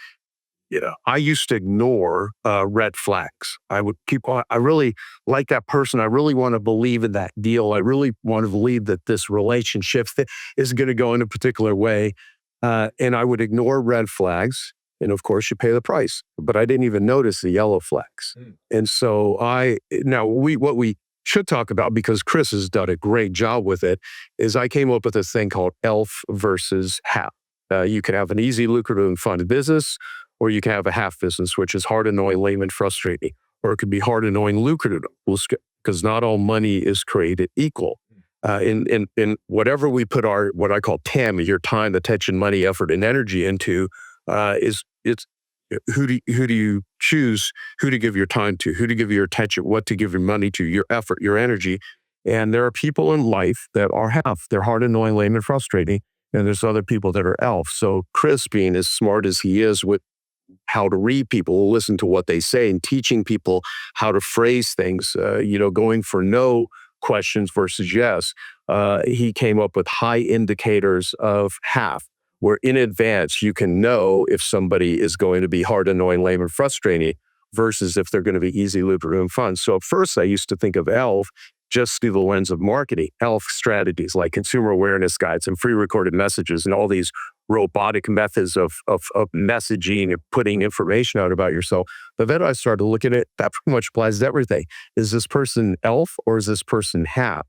I used to ignore red flags. I would keep on. I really like that person. I really want to believe in that deal. I really want to believe that this relationship is going to go in a particular way. And I would ignore red flags. And of course, you pay the price. But I didn't even notice the yellow flags. And so what we should talk about, because Chris has done a great job with it, is I came up with this thing called ELF versus HAF. You can have an easy, lucrative, and fun business, or you can have a HAF business, which is hard, annoying, lame, and frustrating. Or it could be hard, annoying, lucrative, because not all money is created equal. In whatever we put what I call TAM, your time, attention, money, effort, and energy into, it's who do you choose who to give your time to, who to give your attention, what to give your money to, your effort, your energy. And there are people in life that are HAF. They're hard, annoying, lame, and frustrating. And there's other people that are ELF. So Chris, being as smart as he is with how to read people, listen to what they say, and teaching people how to phrase things, going for no questions versus yes, he came up with high indicators of HAF, where in advance you can know if somebody is going to be hard, annoying, lame, and frustrating versus if they're going to be easy, lucrative, and fun. So at first I used to think of ELF just through the lens of marketing. ELF strategies like consumer awareness guides and free recorded messages and all these robotic methods of messaging and putting information out about yourself. But then I started looking at it, that pretty much applies to everything. Is this person ELF or is this person HAF?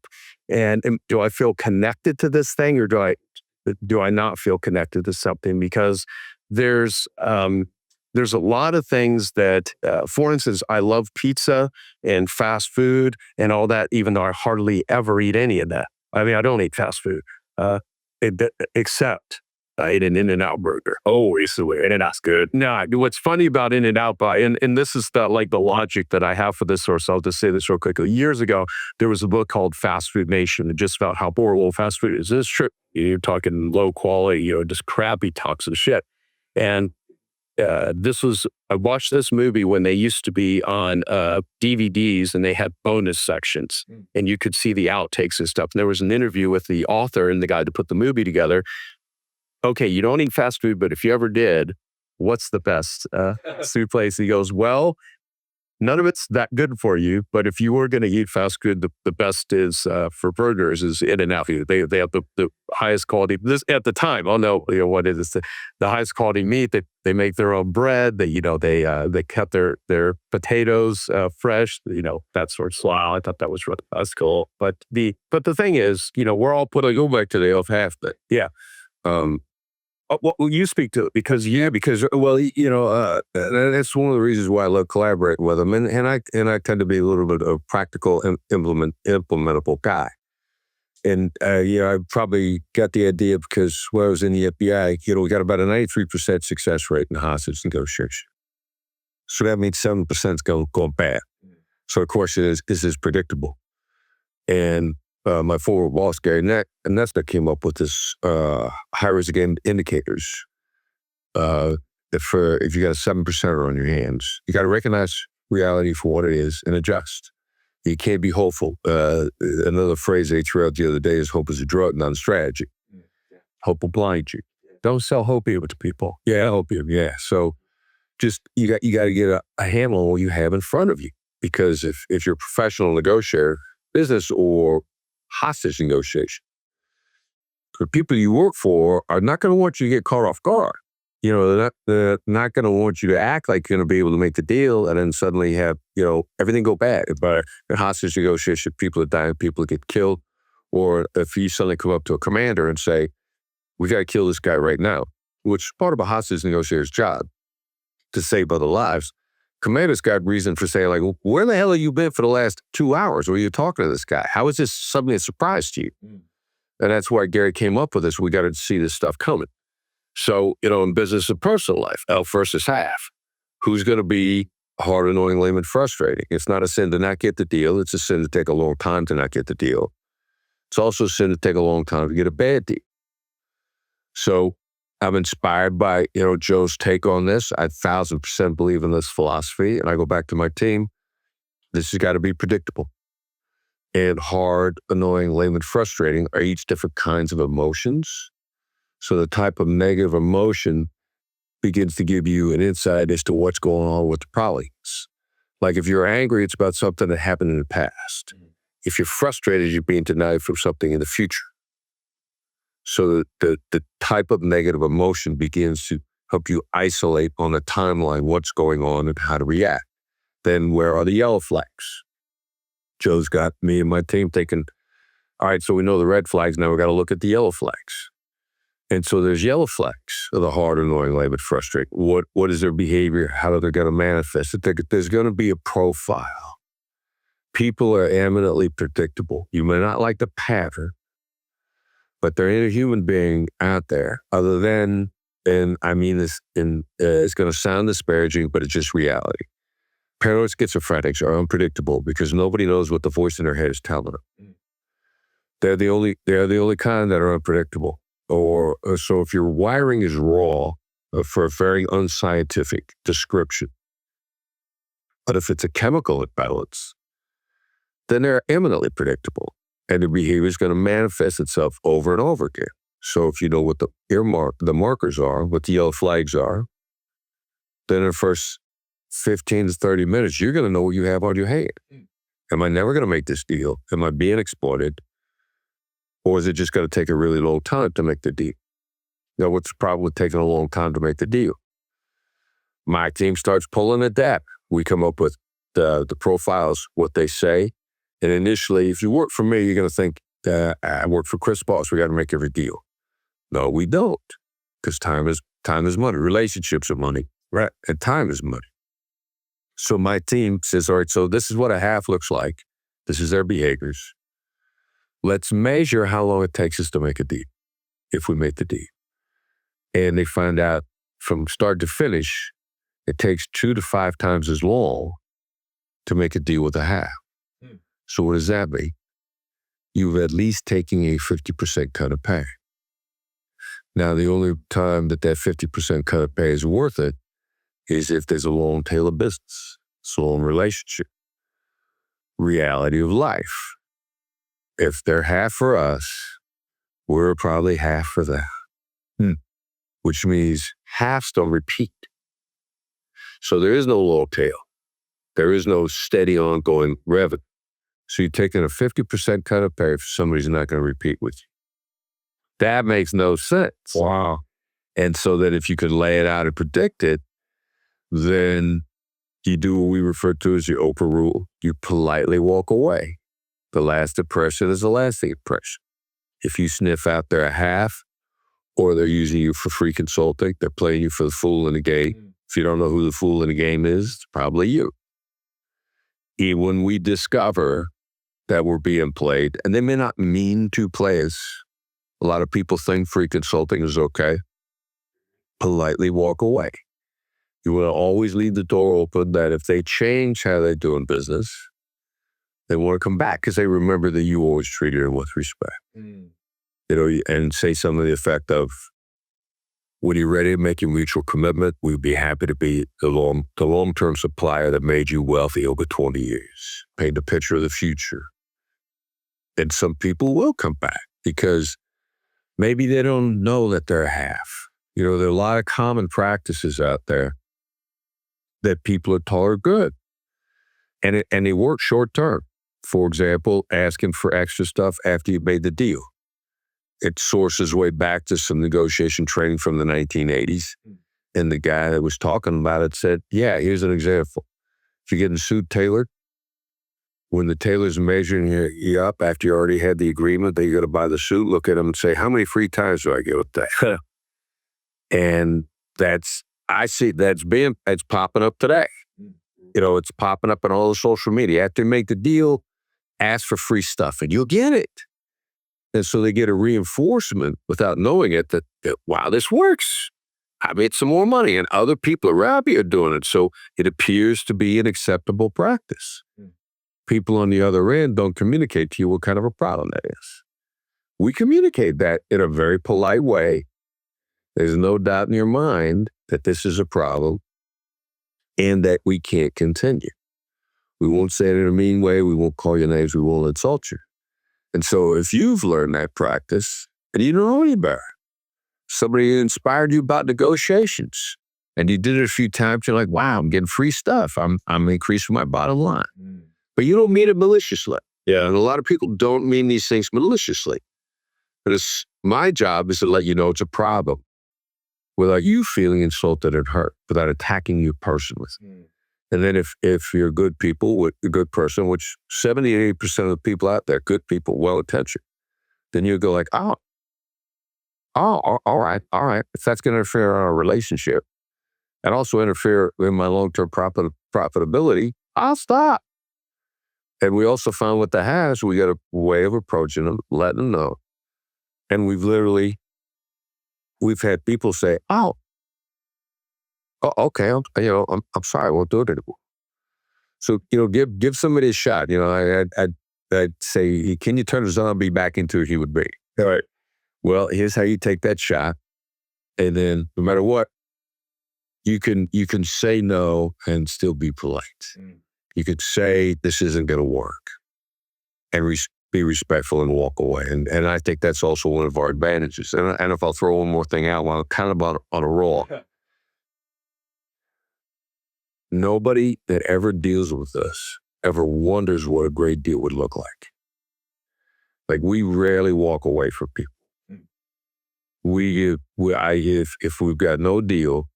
And do I feel connected to this thing, or do I not feel connected to something? Because there's a lot of things that, for instance, I love pizza and fast food and all that, even though I hardly ever eat any of that. I mean, I don't eat fast food, except I ate an In-N-Out burger. Oh, recently, In-N-Out's good. No, what's funny about In-N-Out, and this is the logic that I have for this source. I'll just say this real quickly. Years ago, there was a book called Fast Food Nation, just about how horrible fast food is. This trip, you're talking low quality, just crappy toxic shit. And I watched this movie when they used to be on DVDs, and they had bonus sections, and you could see the outtakes and stuff. And there was an interview with the author and the guy to put the movie together. Okay, you don't eat fast food, but if you ever did, what's the best food place? He goes, well, none of it's that good for you. But if you were going to eat fast food, the best is for burgers is In-N-Out. They have the highest quality. This at the time, oh no, what is this? The highest quality meat. They make their own bread. They cut their potatoes fresh. That sort of style. I thought that was really cool. But the thing is, we're all putting. Go back to the HAF thing. Yeah. Well, you speak to it because that's one of the reasons why I love collaborating with them, and I tend to be a little bit of a practical implementable guy, and I probably got the idea because when I was in the FBI, we got about a 93% success rate in hostage negotiation, so that means 7% is going bad. So the question is this predictable? And my former boss, Gary Nesta, came up with this high-risk indicators. If you got a 7%er on your hands, you got to recognize reality for what it is and adjust. You can't be hopeful. Another phrase they threw out the other day is hope is a drug, not a strategy. Hope will blind you. Don't sell hopium to people. Yeah, opium, yeah. So just you got to get a handle on what you have in front of you. Because if you're a professional negotiator, business or hostage negotiation, the people you work for are not going to want you to get caught off guard. They're not going to want you to act like you're going to be able to make the deal and then suddenly have, everything go bad. But in hostage negotiation, people are dying, people get killed. Or if you suddenly come up to a commander and say, we got to kill this guy right now, which is part of a hostage negotiator's job, to save other lives. Commander's got reason for saying, like, where the hell have you been for the last 2 hours? Were you talking to this guy? How is this suddenly a surprise to you? And that's why Gary came up with this. We got to see this stuff coming. So, in business and personal life, Elf versus HAF. Who's going to be hard, annoying, lame, and frustrating? It's not a sin to not get the deal. It's a sin to take a long time to not get the deal. It's also a sin to take a long time to get a bad deal. So I'm inspired by, Joe's take on this. I 1,000% believe in this philosophy. And I go back to my team. This has got to be predictable. And hard, annoying, lame, and frustrating are each different kinds of emotions. So the type of negative emotion begins to give you an insight as to what's going on with the colleagues. Like if you're angry, it's about something that happened in the past. If you're frustrated, you're being denied from something in the future. So the type of negative emotion begins to help you isolate on a timeline what's going on and how to react. Then where are the yellow flags? Joe's got me and my team thinking, all right, so we know the red flags, now we got to look at the yellow flags. And so there's yellow flags of the hard, annoying, lame, and frustrating. What is their behavior? How are they going to manifest it? There's going to be a profile. People are eminently predictable. You may not like the pattern, but there ain't a human being out there other than, and I mean this, it's going to sound disparaging, but it's just reality. Paranoid schizophrenics are unpredictable because nobody knows what the voice in their head is telling them. They're the only kind that are unpredictable. Or so if your wiring is raw for a very unscientific description, but if it's a chemical imbalance, then they're eminently predictable. And the behavior is going to manifest itself over and over again. So if you know what the markers are, what the yellow flags are, then in the first 15 to 30 minutes, you're going to know what you have on your hand. Am I never going to make this deal? Am I being exploited? Or is it just going to take a really long time to make the deal? What's the problem with taking a long time to make the deal? My team starts pulling at that. We come up with the profiles, what they say. And initially, if you work for me, you're going to think, I work for Chris Voss, we got to make every deal. No, we don't. Because time is money. Relationships are money, right? And time is money. So my team says, all right, so this is what a HAF looks like. This is their behaviors. Let's measure how long it takes us to make a deal, if we make the deal. And they find out from start to finish, it takes 2 to 5 times as long to make a deal with a HAF. So what does that mean? You've at least taken a 50% cut of pay. Now, the only time that 50% cut of pay is worth it is if there's a long tail of business, it's a long relationship. Reality of life. If they're HAF for us, we're probably HAF for them. Which means HAFs don't repeat. So there is no long tail. There is no steady ongoing revenue. So you're taking a 50% cut of pay for somebody who's not going to repeat with you. That makes no sense. Wow. And so that if you could lay it out and predict it, then you do what we refer to as the Oprah rule. You politely walk away. The last impression is the lasting impression. If you sniff out they're a half, or they're using you for free consulting, they're playing you for the fool in the game. If you don't know who the fool in the game is, it's probably you. Even when we discover that we're being played, and they may not mean to play us, a lot of people think free consulting is okay. Politely walk away. You will always leave the door open that if they change how they're doing business, they want to come back because they remember that you always treated them with respect. And say something to the effect of, when you're ready to make your mutual commitment, we'd be happy to be the long-term supplier that made you wealthy over 20 years. Paint a picture of the future. And some people will come back because maybe they don't know that they're a half. There are a lot of common practices out there that people are taught are good. And they work short term. For example, asking for extra stuff after you've made the deal. It sources way back to some negotiation training from the 1980s. And the guy that was talking about it said, yeah, here's an example. If you're getting suit tailored, when the tailor's measuring you up after you already had the agreement that you're going to buy the suit, look at him and say, how many free times do I get with that? And I see that's popping up today. It's popping up on all the social media. After you make the deal, ask for free stuff and you'll get it. And so they get a reinforcement without knowing it that wow, this works. I made some more money and other people around me are doing it. So it appears to be an acceptable practice. People on the other end don't communicate to you what kind of a problem that is. We communicate that in a very polite way. There's no doubt in your mind that this is a problem and that we can't continue. We won't say it in a mean way. We won't call you names. We won't insult you. And so if you've learned that practice and you don't know any better, somebody inspired you about negotiations and you did it a few times, you're like, wow, I'm getting free stuff. I'm increasing my bottom line. But you don't mean it maliciously. Yeah. And a lot of people don't mean these things maliciously. But my job is to let you know it's a problem without you feeling insulted and hurt, without attacking you personally. And then if you're good people, with a good person, which 70, 80% of the people out there, good people, well-intentioned, then you go like, oh, all right. If that's going to interfere in our relationship and also interfere in my long-term profitability, I'll stop. And we also found with the HAFs, we got a way of approaching them, letting them know. And we've had people say, oh, okay, I'm sorry, I won't do it anymore. So, give somebody a shot. I'd say, can you turn a zombie back into a human being? All right. Well, here's how you take that shot. And then no matter what, you can say no and still be polite. You could say this isn't going to work and be respectful and walk away. And I think that's also one of our advantages. And if I'll throw one more thing out while I'm kind of on a roll. Nobody that ever deals with us ever wonders what a great deal would look like. Like, we rarely walk away from people. If we've got no deal,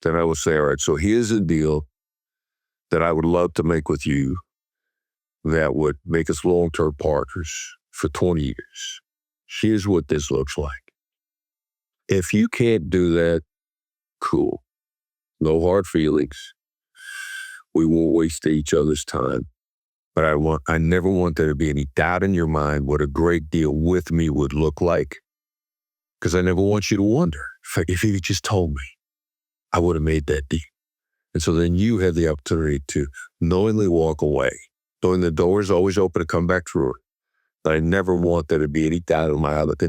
then I will say, all right, so here's a deal that I would love to make with you that would make us long-term partners for 20 years. Here's what this looks like. If you can't do that, cool. No hard feelings. We won't waste each other's time. But I never want there to be any doubt in your mind what a great deal with me would look like. Because I never want you to wonder. If you just told me, I would have made that deal. And so then you have the opportunity to knowingly walk away, knowing the door is always open to come back through it. I never want there to be any doubt in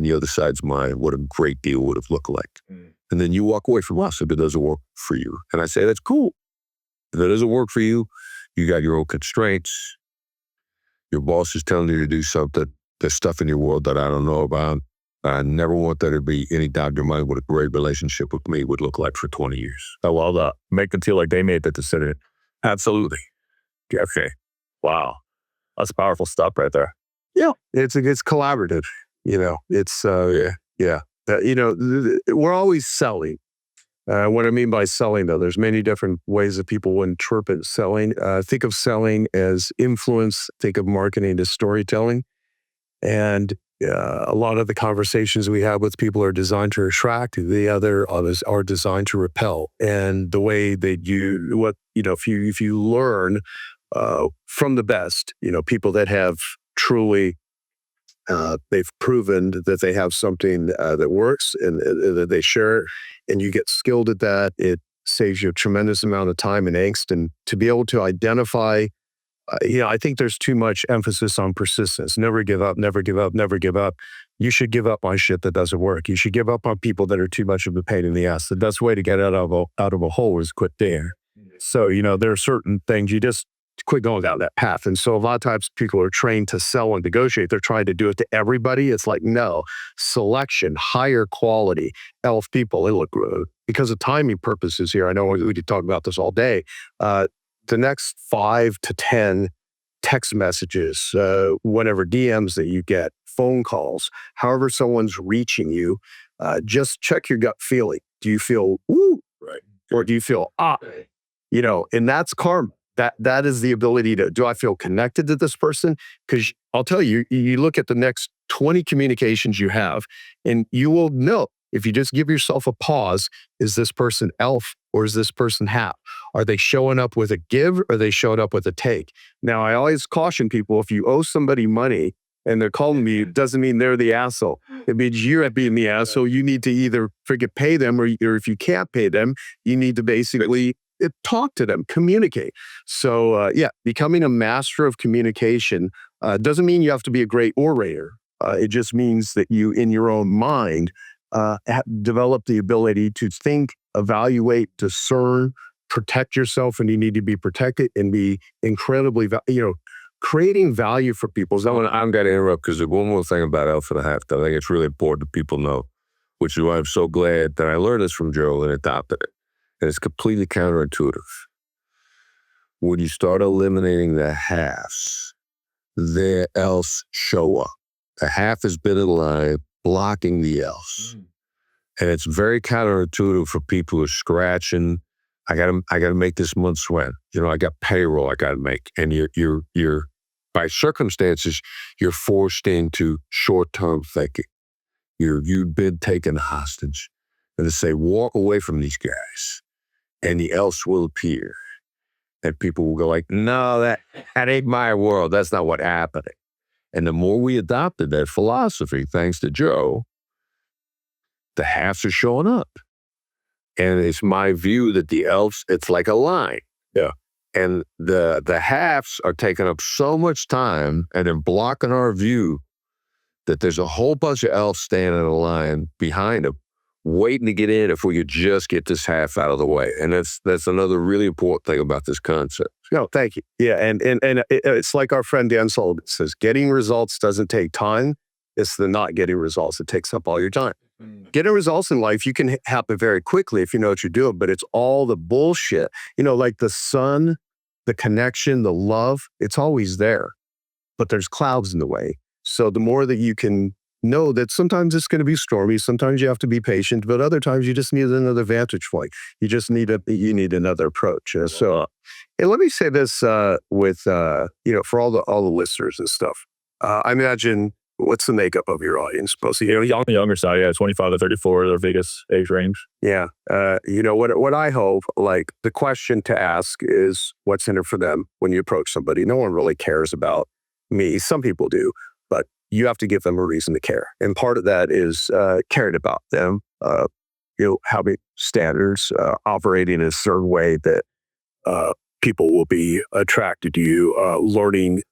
the other side's mind what a great deal would have looked like. And then you walk away from us if it doesn't work for you. And I say, that's cool. If it doesn't work for you, you got your own constraints. Your boss is telling you to do something. There's stuff in your world that I don't know about. I never want there to be any doubt in your mind what a great relationship with me would look like for 20 years. I love that. Make them feel like they made the decision. Absolutely. Okay. Wow. That's powerful stuff right there. Yeah, it's collaborative. It's we're always selling. What I mean by selling, though, there's many different ways that people will interpret selling. Think of selling as influence. Think of marketing as storytelling. And a lot of the conversations we have with people are designed to attract. The other are designed to repel. And the way that if you learn from the best, people that have truly they've proven that they have something that works and that they share, and you get skilled at that. It saves you a tremendous amount of time and angst. And to be able to identify, I think there's too much emphasis on persistence. Never give up, never give up, never give up. You should give up on shit that doesn't work. You should give up on people that are too much of a pain in the ass. The best way to get out of a hole is quit there. So, there are certain things you just quit going down that path. And so a lot of times people are trained to sell and negotiate. They're trying to do it to everybody. It's like, no, selection, higher quality, elf people. They look good. Because of timing purposes here, I know we could talk about this all day. The next 5 to 10 text messages, whatever DMs that you get, phone calls, however someone's reaching you, just check your gut feeling. Do you feel woo? Right. Or do you feel and that's karma. That is the ability do I feel connected to this person? Because I'll tell you, you look at the next 20 communications you have, and you will know if you just give yourself a pause, is this person elf or is this person HAF? Are they showing up with a give or are they showing up with a take? Now, I always caution people, if you owe somebody money and they're calling me, it doesn't mean they're the asshole. It means you're being the asshole. You need to either pay them or if you can't pay them, you need to basically talk to them, communicate. So becoming a master of communication doesn't mean you have to be a great orator. It just means that you, in your own mind, develop the ability to think, evaluate, discern, protect yourself when you need to be protected, and be incredibly, creating value for people. I'm going to interrupt because there's one more thing about Elf and a Half that I think it's really important that people know, which is why I'm so glad that I learned this from Joe and adopted it. And it's completely counterintuitive. When you start eliminating the halves, their elves show up. The half has been in line blocking the elves. And it's very counterintuitive for people who are scratching. I gotta make this month's rent. I got payroll I gotta make. And you're by circumstances, you're forced into short-term thinking. You've been taken hostage. And to say, walk away from these guys. And the elves will appear. And people will go like, no, that ain't my world. That's not what happened. And the more we adopted that philosophy, thanks to Joe, the halves are showing up. And it's my view that the elves, it's like a line. Yeah. And the halves are taking up so much time and they're blocking our view that there's a whole bunch of elves standing in a line behind them, waiting to get in if we could just get this half out of the way. And that's another really important thing about this concept. No, thank you. Yeah, and it's like our friend Dan Sullivan says, getting results doesn't take time. It's the not getting results that takes up all your time. Getting results in life, you can happen very quickly if you know what you're doing, but it's all the bullshit. Like the sun, the connection, the love, it's always there, but there's clouds in the way. So the more that you can know that sometimes it's going to be stormy, sometimes you have to be patient, but other times you just need another vantage point. You just need another approach. So, and let me say this with for all the listeners and stuff. I imagine, what's the makeup of your audience? Mostly, On the younger side, 25 to 34, their biggest age range. Yeah. What I hope, like the question to ask is what's in it for them when you approach somebody. No one really cares about me. Some people do, but you have to give them a reason to care. And part of that is caring about them, having standards, operating in a certain way that people will be attracted to you, learning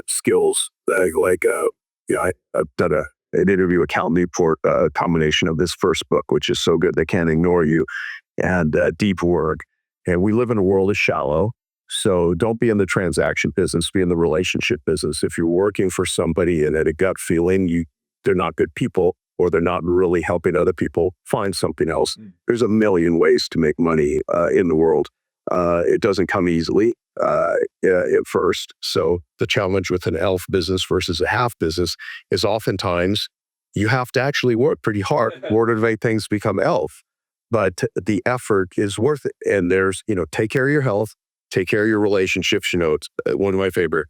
skills. I've done an interview with Cal Newport, a combination of this first book, which is so good they can't ignore you, and deep work. And we live in a world that's shallow. So don't be in the transaction business, be in the relationship business. If you're working for somebody and at a gut feeling, they're not good people or they're not really helping other people, find something else. There's a million ways to make money in the world. It doesn't come easily. at first. So the challenge with an elf business versus a HAF business is oftentimes you have to actually work pretty hard in order to make things become elf. But the effort is worth it. And there's, take care of your health, take care of your relationships. It's one of my favorite.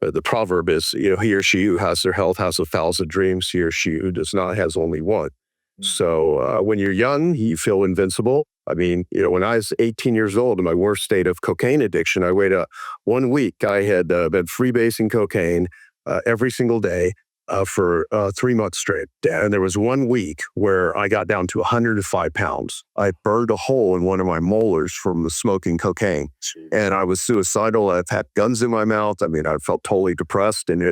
The proverb is, he or she who has their health has 1,000 dreams. He or she who does not has only one. So when you're young, you feel invincible. I mean, when I was 18 years old in my worst state of cocaine addiction, I waited 1 week. I had been freebasing cocaine every single day for 3 months straight. And there was 1 week where I got down to 105 pounds. I burned a hole in one of my molars from the smoking cocaine. And I was suicidal. I've had guns in my mouth. I mean, I felt totally depressed. And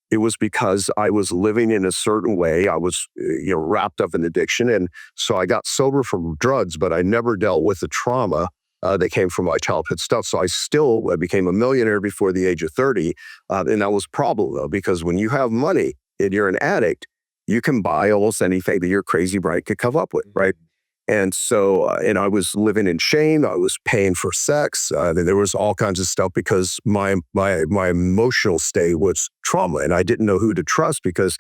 it was because I was living in a certain way. I was, wrapped up in addiction. And so I got sober from drugs, but I never dealt with the trauma that came from my childhood stuff. So I became a millionaire before the age of 30. And that was a problem, though, because when you have money and you're an addict, you can buy almost anything that your crazy brain could come up with, right? And so, and I was living in shame. I was paying for sex. There was all kinds of stuff because my emotional state was trauma, and I didn't know who to trust because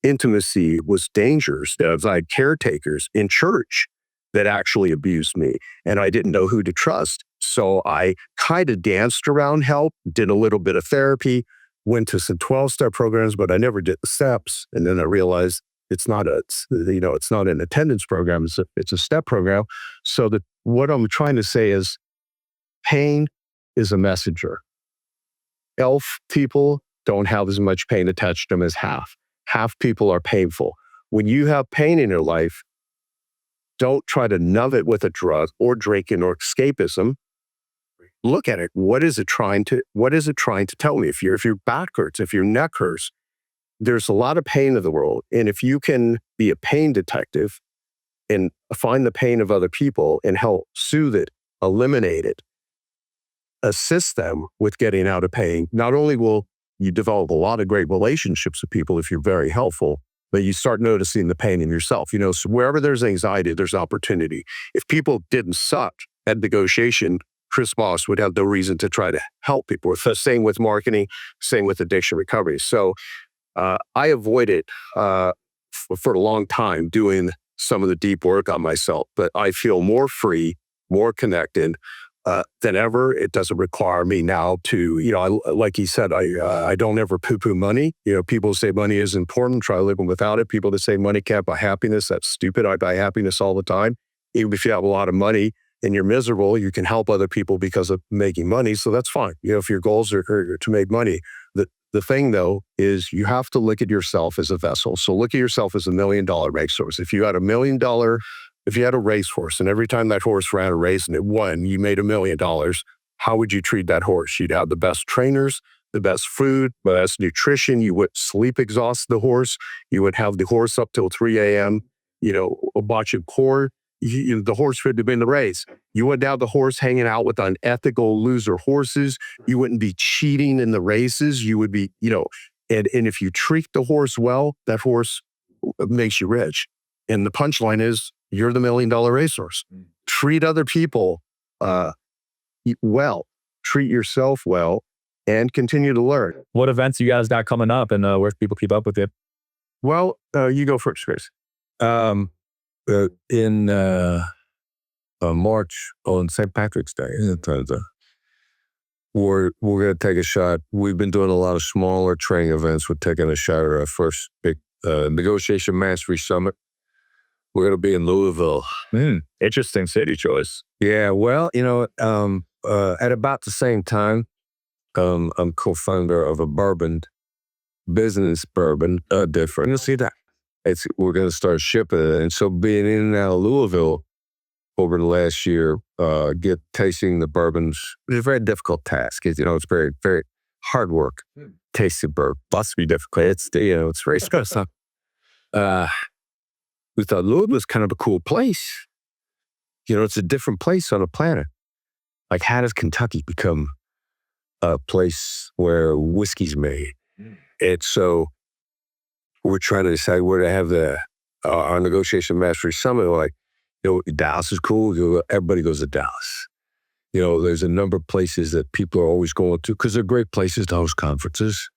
intimacy was dangerous. I had caretakers in church that actually abused me, and I didn't know who to trust. So I kind of danced around help, did a little bit of therapy, went to some 12-step programs, but I never did the steps. And then I realized it's not an attendance program. It's a step program. So what I'm trying to say is pain is a messenger. Elf people don't have as much pain attached to them as HAF. HAF people are painful. When you have pain in your life, don't try to numb it with a drug or drinking or escapism. Look at it. What is it trying to tell me? If your back hurts, if your neck hurts, there's a lot of pain in the world. And if you can be a pain detective and find the pain of other people and help soothe it, eliminate it, assist them with getting out of pain, not only will you develop a lot of great relationships with people if you're very helpful, but you start noticing the pain in yourself. So wherever there's anxiety, there's opportunity. If people didn't suck at negotiation, Chris Voss would have no reason to try to help people. Same with marketing, same with addiction recovery. So I avoided for a long time doing some of the deep work on myself, but I feel more free, more connected than ever. It doesn't require me now to, like he said, I don't ever poo-poo money. People say money is important, try living without it. People that say money can't buy happiness, that's stupid. I buy happiness all the time. Even if you have a lot of money and you're miserable, you can help other people because of making money. So that's fine. If your goals are to make money, the thing, though, is you have to look at yourself as a vessel. So look at yourself as $1 million racehorse. If you had if you had a racehorse and every time that horse ran a race and it won, you made $1 million, how would you treat that horse? You'd have the best trainers, the best food, the best nutrition. You would sleep exhaust the horse. You would have the horse up till 3 a.m., watching core. The horse would have been the race. You wouldn't have the horse hanging out with unethical loser horses. You wouldn't be cheating in the races. You would be, and if you treat the horse well, that horse makes you rich. And the punchline is you're the $1 million racehorse. Treat other people well, treat yourself well, and continue to learn. What events you guys got coming up and where can people keep up with you? Well, you go first, Chris. In March on St. Patrick's Day, we're going to take a shot. We've been doing a lot of smaller training events. We're taking a shot at our first big negotiation mastery summit. We're going to be in Louisville. Interesting city choice. Yeah, well, at about the same time, I'm co-founder of a business bourbon, different. You'll see that. We're going to start shipping it. And so being in and out of Louisville over the last year, tasting the bourbons, it's a very difficult task. It's very, very hard work. Tasting bourbon. Must be difficult. It's very stressful. We thought Louisville was kind of a cool place. It's a different place on the planet. Like, how does Kentucky become a place where whiskey's made? And so we're trying to decide where to have our negotiation mastery summit. Like, Dallas is cool. Everybody goes to Dallas. There's a number of places that people are always going to because they're great places to host conferences.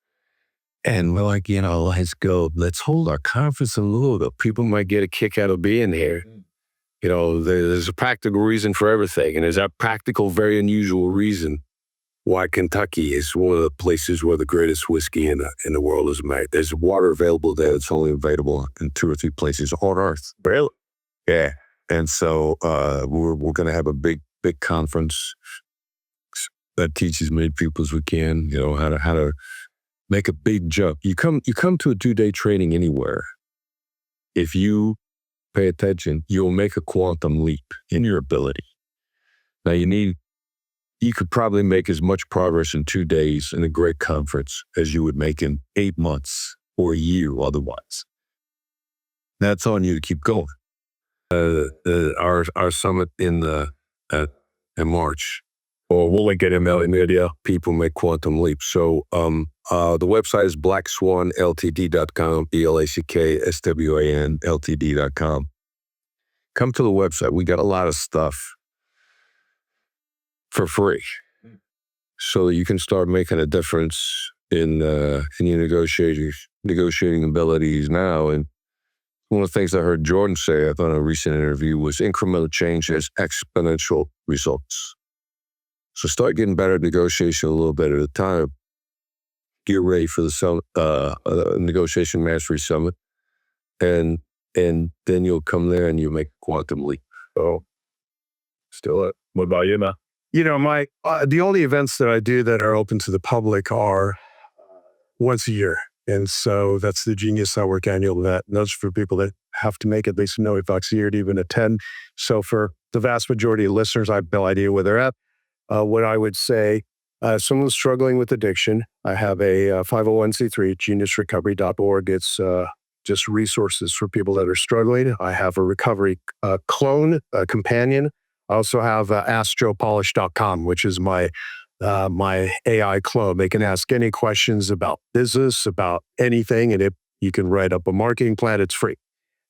And we're like, let's go. Let's hold our conference in Louisville. People might get a kick out of being here. There's a practical reason for everything. And there's that practical, very unusual reason why Kentucky is one of the places where the greatest whiskey in the world is made. There's water available there that's only available in 2 or 3 places on Earth. Really? Yeah. And so we're going to have a big conference that teaches as many people as we can, how to make a big jump. You come to a 2-day training anywhere. If you pay attention, you'll make a quantum leap in your ability. Now you could probably make as much progress in 2 days in a great conference as you would make in 8 months or a year otherwise. That's on you to keep going. Our summit in March, or we'll link it in the video. People make quantum leaps. So the website is blackswanltd.com, BLACKSWANLTD.com. Come to the website. We got a lot of stuff for free, so that you can start making a difference in your negotiating abilities now. And one of the things I heard Jordan say, I thought in a recent interview, was incremental change has exponential results. So start getting better at negotiation a little bit at a time. Get ready for the Negotiation Mastery Summit. And then you'll come there and you'll make a quantum leap. So, still it. What about you, man? The only events that I do that are open to the public are once a year. And so that's the Genius Network annual event. And those are for people that have to make at least $90 a year to even attend. So for the vast majority of listeners, I have no idea where they're at. What I would say, someone's struggling with addiction. I have a 501c3, geniusrecovery.org. It's just resources for people that are struggling. I have a recovery clone, a companion. I also have AskJoePolish.com, which is my AI clone. They can ask any questions about business, about anything, and you can write up a marketing plan. It's free.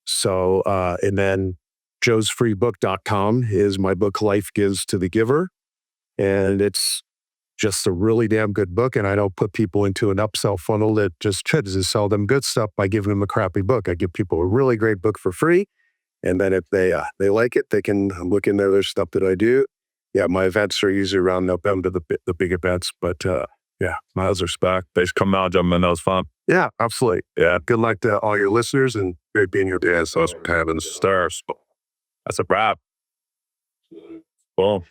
So, and then joesfreebook.com is my book, Life Gives to the Giver. And it's just a really damn good book. And I don't put people into an upsell funnel that just tries to sell them good stuff by giving them a crappy book. I give people a really great book for free. And then if they like it, they can look into other stuff that I do. Yeah, my events are usually around November, the big events. But yeah, Miles respect. Thanks for coming out, jumping. That was fun. Yeah, absolutely. Yeah. Good luck to all your listeners and great being here. Yeah, so it's having stars. That's a wrap. Boom.